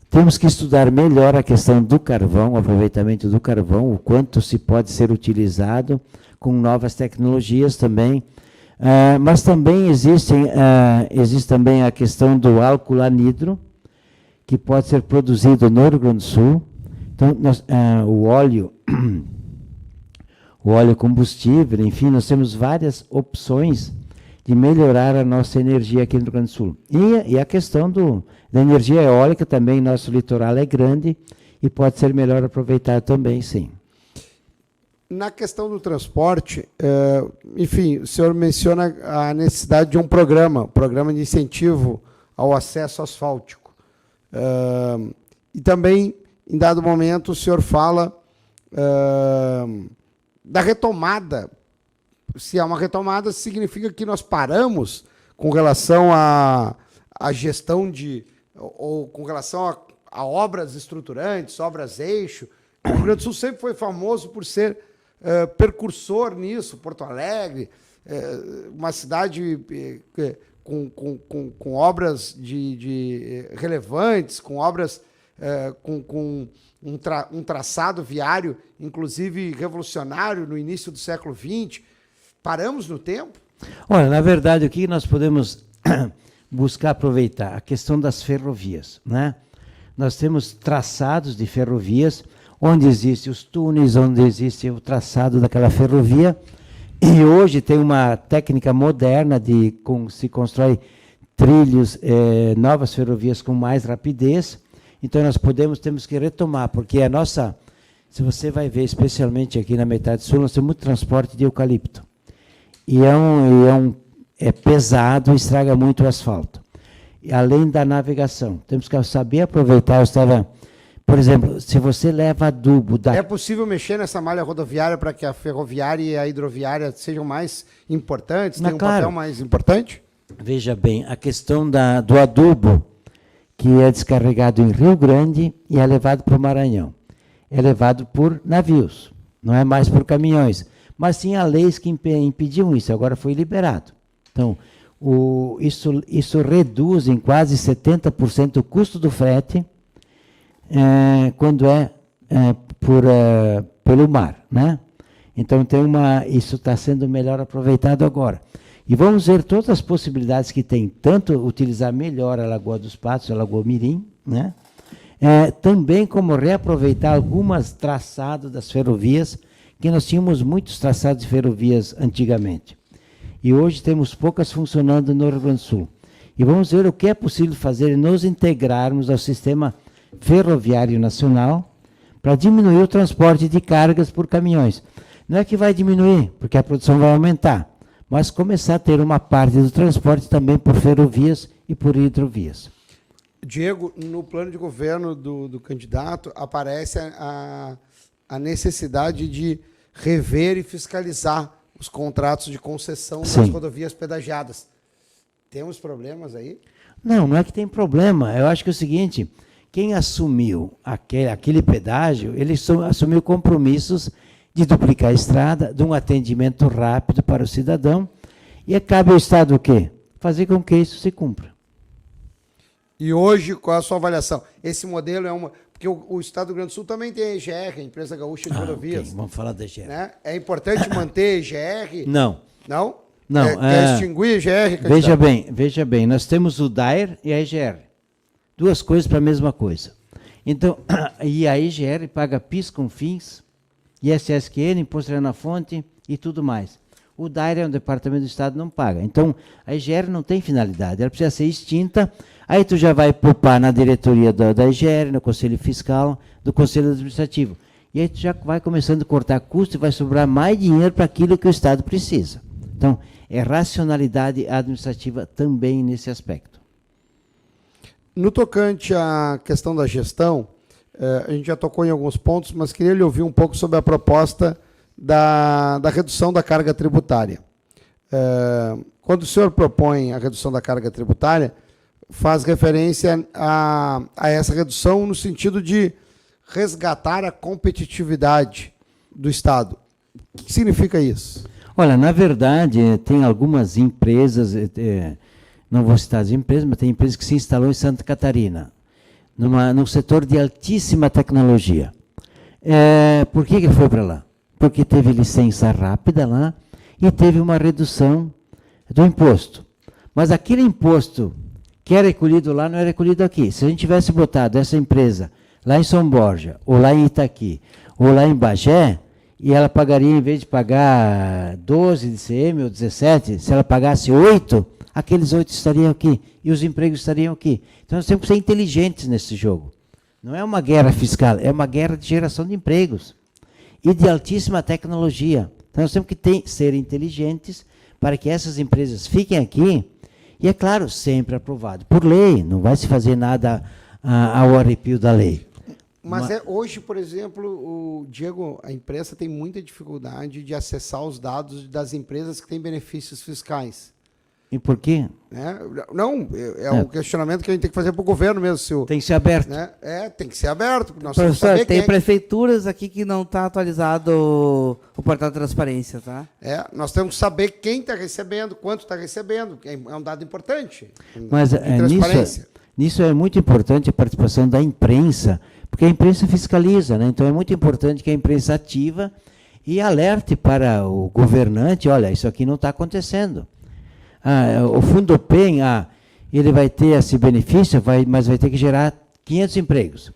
D: Temos que estudar melhor a questão do carvão, o aproveitamento do carvão, o quanto se pode ser utilizado com novas tecnologias também. Mas também existe também a questão do álcool anidro, que pode ser produzido no Rio Grande do Sul. Então, o óleo combustível, enfim, nós temos várias opções de melhorar a nossa energia aqui no Rio Grande do Sul. E a questão da energia eólica também, nosso litoral é grande e pode ser melhor aproveitado também, sim.
B: Na questão do transporte, enfim, o senhor menciona a necessidade de um programa de incentivo ao acesso asfáltico. E também, em dado momento, o senhor fala da retomada. Se há uma retomada, significa que nós paramos com relação à gestão ou com relação a obras estruturantes, obras eixo. O Rio Grande do Sul sempre foi famoso por ser precursor nisso. Porto Alegre, uma cidade com obras relevantes, com obras com um traçado viário, inclusive revolucionário no início do século XX. Paramos no tempo?
D: Olha, na verdade, o que nós podemos buscar aproveitar a questão das ferrovias, né? Nós temos traçados de ferrovias, onde existem os túneis, onde existe o traçado daquela ferrovia, e hoje tem uma técnica moderna de se constrói trilhos, novas ferrovias com mais rapidez. Então nós temos que retomar, porque a nossa, se você vai ver, especialmente aqui na metade sul, nós temos muito transporte de eucalipto. E é pesado, estraga muito o asfalto. E além da navegação, temos que saber aproveitar. Por exemplo, se você leva adubo...
B: É possível mexer nessa malha rodoviária para que a ferroviária e a hidroviária sejam mais importantes, tenham um papel mais importante?
D: Veja bem, a questão do adubo, que é descarregado em Rio Grande e é levado para o Maranhão. É levado por navios, não é mais por caminhões. Mas tinha leis que impediam isso, agora foi liberado. Então, isso reduz em quase 70% o custo do frete quando pelo mar, né? Então, isso está sendo melhor aproveitado agora. E vamos ver todas as possibilidades que tem, tanto utilizar melhor a Lagoa dos Patos, a Lagoa Mirim, né? Também como reaproveitar algumas traçados das ferrovias, que nós tínhamos muitos traçados de ferrovias antigamente. E hoje temos poucas funcionando no Rio Grande do Sul. E vamos ver o que é possível fazer e nos integrarmos ao sistema ferroviário nacional para diminuir o transporte de cargas por caminhões. Não é que vai diminuir, porque a produção vai aumentar, mas começar a ter uma parte do transporte também por ferrovias e por hidrovias.
B: Diego, no plano de governo do candidato, aparece a necessidade de rever e fiscalizar os contratos de concessão das rodovias pedagiadas. Temos problemas aí?
D: Não é que tem problema. Eu acho que é o seguinte, quem assumiu aquele pedágio, ele assumiu compromissos de duplicar a estrada, de um atendimento rápido para o cidadão, e cabe ao Estado o quê? Fazer com que isso se cumpra.
B: E hoje, qual é a sua avaliação? Esse modelo é uma... Porque o Estado do Rio Grande do Sul também tem a EGR, a Empresa Gaúcha de Rodovias.
D: Okay. Vamos falar da EGR.
B: Né? É importante manter a EGR?
D: Não.
B: Não?
D: Não.
B: Quer extinguir a EGR?
D: Veja bem, nós temos o DAER e a EGR. Duas coisas para a mesma coisa. Então, e a EGR paga PIS com fins, ISSQN, Imposto na Fonte e tudo mais. O DAER é um departamento do Estado, não paga. Então, a EGR não tem finalidade, ela precisa ser extinta. Aí tu já vai poupar na diretoria da EGR, no Conselho Fiscal, do Conselho Administrativo. E aí tu já vai começando a cortar custo e vai sobrar mais dinheiro para aquilo que o Estado precisa. Então, é racionalidade administrativa também nesse aspecto.
B: No tocante à questão da gestão, a gente já tocou em alguns pontos, mas queria lhe ouvir um pouco sobre a proposta da redução da carga tributária. Quando o senhor propõe a redução da carga tributária, faz referência a essa redução no sentido de resgatar a competitividade do Estado. O que significa isso?
D: Olha, na verdade, tem algumas empresas, não vou citar as empresas, mas tem empresas que se instalou em Santa Catarina, num setor de altíssima tecnologia. Por que ele foi para lá? Porque teve licença rápida lá e teve uma redução do imposto. Mas aquele imposto que é recolhido lá não é recolhido aqui. Se a gente tivesse botado essa empresa lá em São Borja, ou lá em Itaqui, ou lá em Bagé, e ela pagaria, em vez de pagar 12 de ICM ou 17, se ela pagasse 8, aqueles 8 estariam aqui, e os empregos estariam aqui. Então nós temos que ser inteligentes nesse jogo. Não é uma guerra fiscal, é uma guerra de geração de empregos e de altíssima tecnologia. Então nós temos que ser inteligentes para que essas empresas fiquem aqui, e é claro, sempre aprovado por lei, não vai se fazer nada ao arrepio da lei.
B: Mas hoje, por exemplo, Diego, a imprensa tem muita dificuldade de acessar os dados das empresas que têm benefícios fiscais.
D: E por quê?
B: Não, um questionamento que a gente tem que fazer para o governo mesmo.
D: Tem que ser aberto.
B: Tem que ser aberto. Nós
A: Professor, tem prefeituras aqui que não está atualizado o portal de transparência, tá?
B: Nós temos que saber quem está recebendo, quanto está recebendo. É um dado importante.
D: Mas nisso é muito importante a participação da imprensa, porque a imprensa fiscaliza, né? Então é muito importante que a imprensa ativa e alerte para o governante, olha, isso aqui não está acontecendo. O Fundopem, ele vai ter esse benefício, mas vai ter que gerar 500 empregos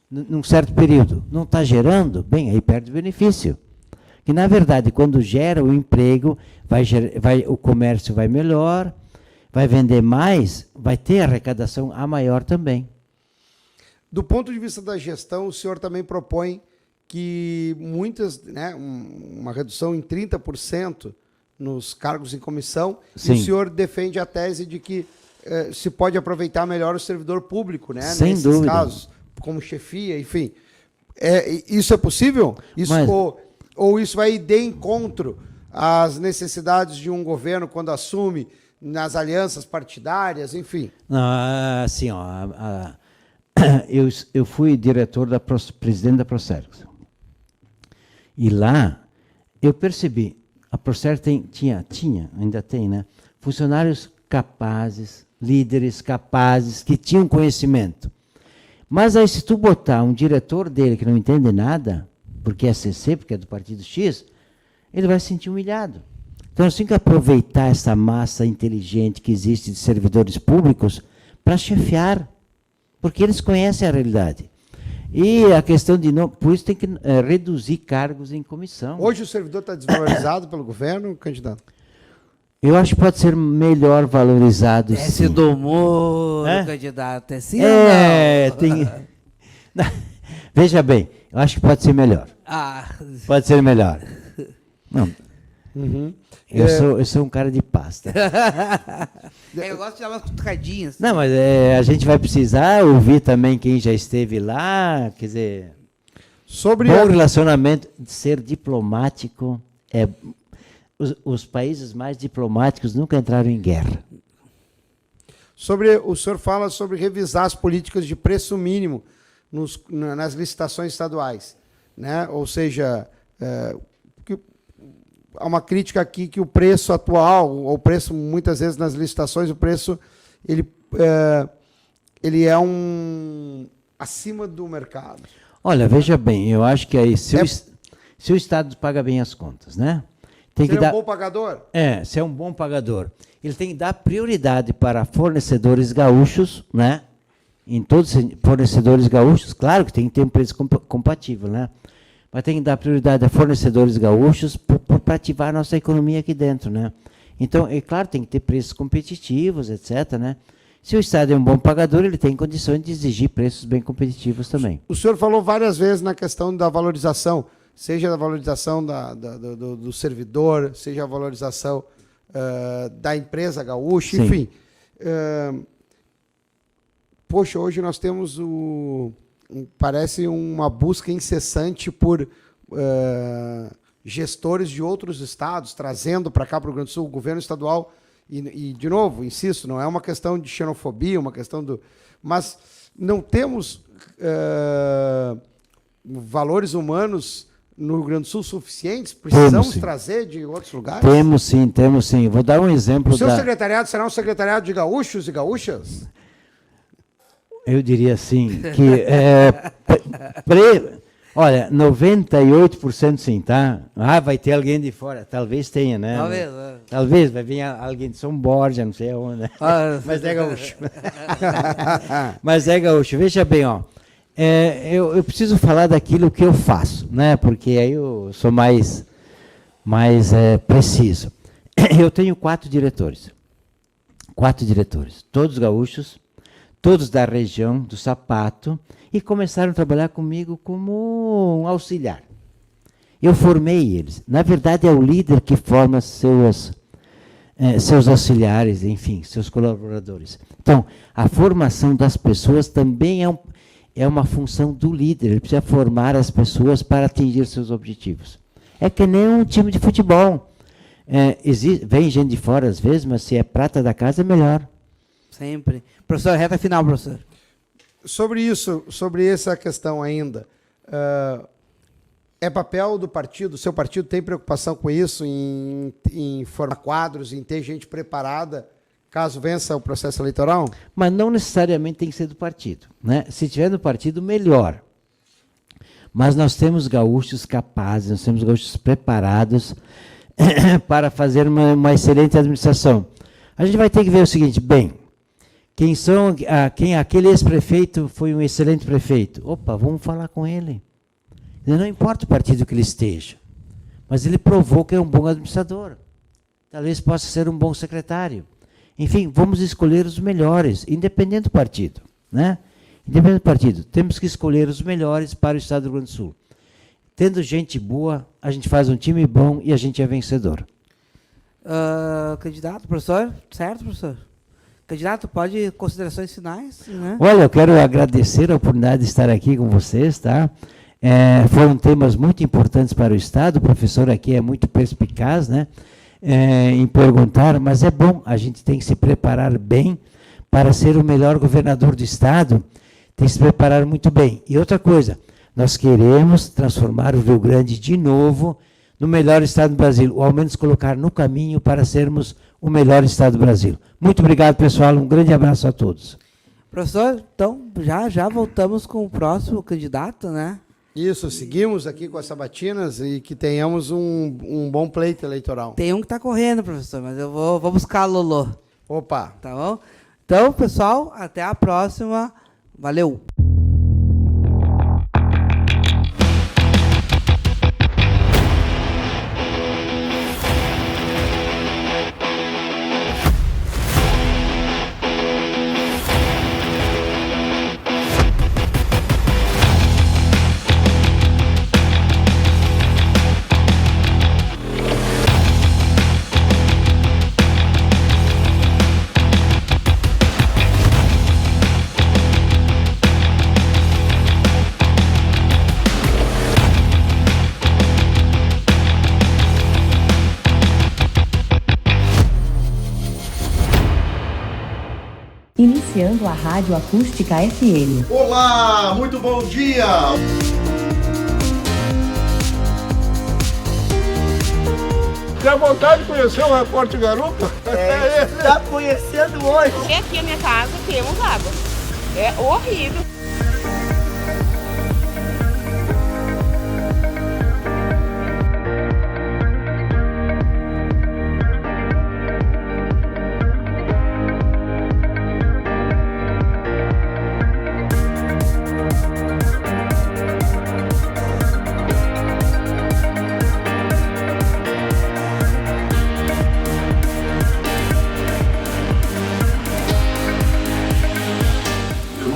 D: num certo período. Não está gerando? Bem, aí perde o benefício. Que, na verdade, quando gera o emprego, o comércio vai melhor, vai vender mais, vai ter arrecadação a maior também.
B: Do ponto de vista da gestão, o senhor também propõe que uma redução em 30% nos cargos em comissão,
D: Sim.
B: e o senhor defende a tese de que se pode aproveitar melhor o servidor público, né?
D: Sem
B: nesses
D: dúvida.
B: casos, como chefia, enfim. Isso é possível? Ou isso vai de encontro às necessidades de um governo quando assume nas alianças partidárias, enfim?
D: Não, assim, eu fui diretor presidente da Procergs. E lá eu percebi, a Procergs ainda tem, né? Funcionários capazes, líderes capazes, que tinham conhecimento. Mas aí se tu botar um diretor dele que não entende nada, porque é CC, porque é do partido X, ele vai se sentir humilhado. Então nós temos que aproveitar essa massa inteligente que existe de servidores públicos para chefiar, porque eles conhecem a realidade. E a questão por isso tem que reduzir cargos em comissão.
B: Hoje o servidor está desvalorizado pelo governo, candidato?
D: Eu acho que pode ser melhor valorizado, sim.
A: Esse do humor, candidato, é sim
D: Veja bem, eu acho que pode ser melhor. Pode ser melhor. Não.
B: Uhum.
D: Eu sou um cara de pasta.
A: Eu gosto de dar umas cutucadinhas.
D: Não, mas a gente vai precisar ouvir também quem já esteve lá, quer dizer... Bom relacionamento, ser diplomático, os países mais diplomáticos nunca entraram em guerra.
B: O senhor fala sobre revisar as políticas de preço mínimo nas licitações estaduais, né? Ou seja, há uma crítica aqui que o preço atual, ou o preço, muitas vezes nas licitações, o preço ele é acima do mercado.
D: Olha, veja bem, eu acho que aí, se o Estado paga bem as contas, né?
B: Um bom pagador?
D: Se é um bom pagador. Ele tem que dar prioridade para fornecedores gaúchos, né? Em todos os fornecedores gaúchos, claro que tem que ter um preço compatível, né? Mas tem que dar prioridade a fornecedores gaúchos para ativar a nossa economia aqui dentro, né? Então, é claro, tem que ter preços competitivos, etc., né? Se o Estado é um bom pagador, ele tem condições de exigir preços bem competitivos também.
B: O senhor falou várias vezes na questão da valorização, seja a valorização do servidor, seja a valorização da empresa gaúcha,
D: Sim.
B: Enfim. Poxa, hoje nós temos parece uma busca incessante por gestores de outros estados, trazendo para cá, para o Rio Grande do Sul, o governo estadual, e, de novo, insisto, não é uma questão de xenofobia, uma questão mas não temos valores humanos no Rio Grande do Sul suficientes? Precisamos trazer de outros lugares?
D: Temos sim. Vou dar um exemplo.
B: O seu secretariado será um secretariado de gaúchos e gaúchas?
D: Eu diria assim, que olha, 98% sim, tá? Vai ter alguém de fora, talvez tenha, né? Talvez vai vir alguém de São Borja, não sei aonde. Mas é gaúcho. Mas é gaúcho. Veja bem, ó. Eu preciso falar daquilo que eu faço, né? Porque aí eu sou mais preciso. Eu tenho 4 diretores, todos gaúchos, todos da região do Sapato, e começaram a trabalhar comigo como um auxiliar. Eu formei eles. Na verdade, é o líder que forma seus auxiliares, enfim, seus colaboradores. Então, a formação das pessoas também é uma função do líder. Ele precisa formar as pessoas para atingir seus objetivos. É que nem um time de futebol. Vem gente de fora às vezes, mas se é prata da casa, é melhor.
A: Sempre. Professor, reta final, professor.
B: Sobre essa questão ainda, é papel do partido, o seu partido tem preocupação com isso, em formar quadros, em ter gente preparada, caso vença o processo eleitoral?
D: Mas não necessariamente tem que ser do partido, né? Se tiver do partido, melhor. Mas nós temos gaúchos capazes, nós temos gaúchos preparados para fazer uma excelente administração. A gente vai ter que ver o seguinte, quem aquele ex-prefeito foi um excelente prefeito. Opa, vamos falar com ele. Não importa o partido que ele esteja, mas ele provou que é um bom administrador. Talvez possa ser um bom secretário. Enfim, vamos escolher os melhores, independente do partido, né? Independente do partido, temos que escolher os melhores para o Estado do Rio Grande do Sul. Tendo gente boa, a gente faz um time bom e a gente é vencedor.
A: Candidato, professor? Certo, professor? Candidato, pode considerações finais? Né?
D: Olha, eu quero agradecer a oportunidade de estar aqui com vocês, tá? Foram temas muito importantes para o Estado, o professor aqui é muito perspicaz, né? Em perguntar, mas é bom, a gente tem que se preparar bem para ser o melhor governador do Estado, tem que se preparar muito bem. E outra coisa, nós queremos transformar o Rio Grande de novo no melhor Estado do Brasil, ou ao menos colocar no caminho para sermos o melhor Estado do Brasil. Muito obrigado, pessoal, um grande abraço a todos.
A: Professor, então já voltamos com o próximo candidato, né?
B: Isso, seguimos aqui com as sabatinas e que tenhamos um bom pleito eleitoral.
A: Tem um que está correndo, professor, mas eu vou buscar a Lolô.
B: Opa!
A: Tá bom? Então, pessoal, até a próxima. Valeu!
E: Iniciando a Rádio Acústica FM.
F: Olá, muito bom dia!
J: Tem vontade de conhecer o Repórter Garupa?
I: Tá conhecendo hoje.
H: E aqui na minha casa temos água. É horrível.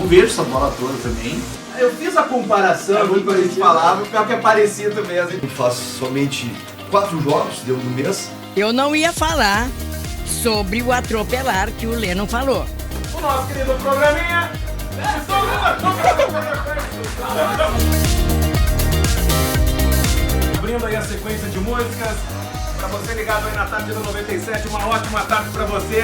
F: Vejo essa bola toda também.
G: Eu fiz a comparação aqui quando a gente falava, pior que é parecido mesmo.
F: Eu faço somente 4 jogos dentro do mês.
I: Eu não ia falar sobre o atropelar que o Lennon falou.
G: O nosso querido programinha. Abrindo aí a sequência de músicas. Pra você ligado aí na tarde do 97, uma ótima tarde pra você.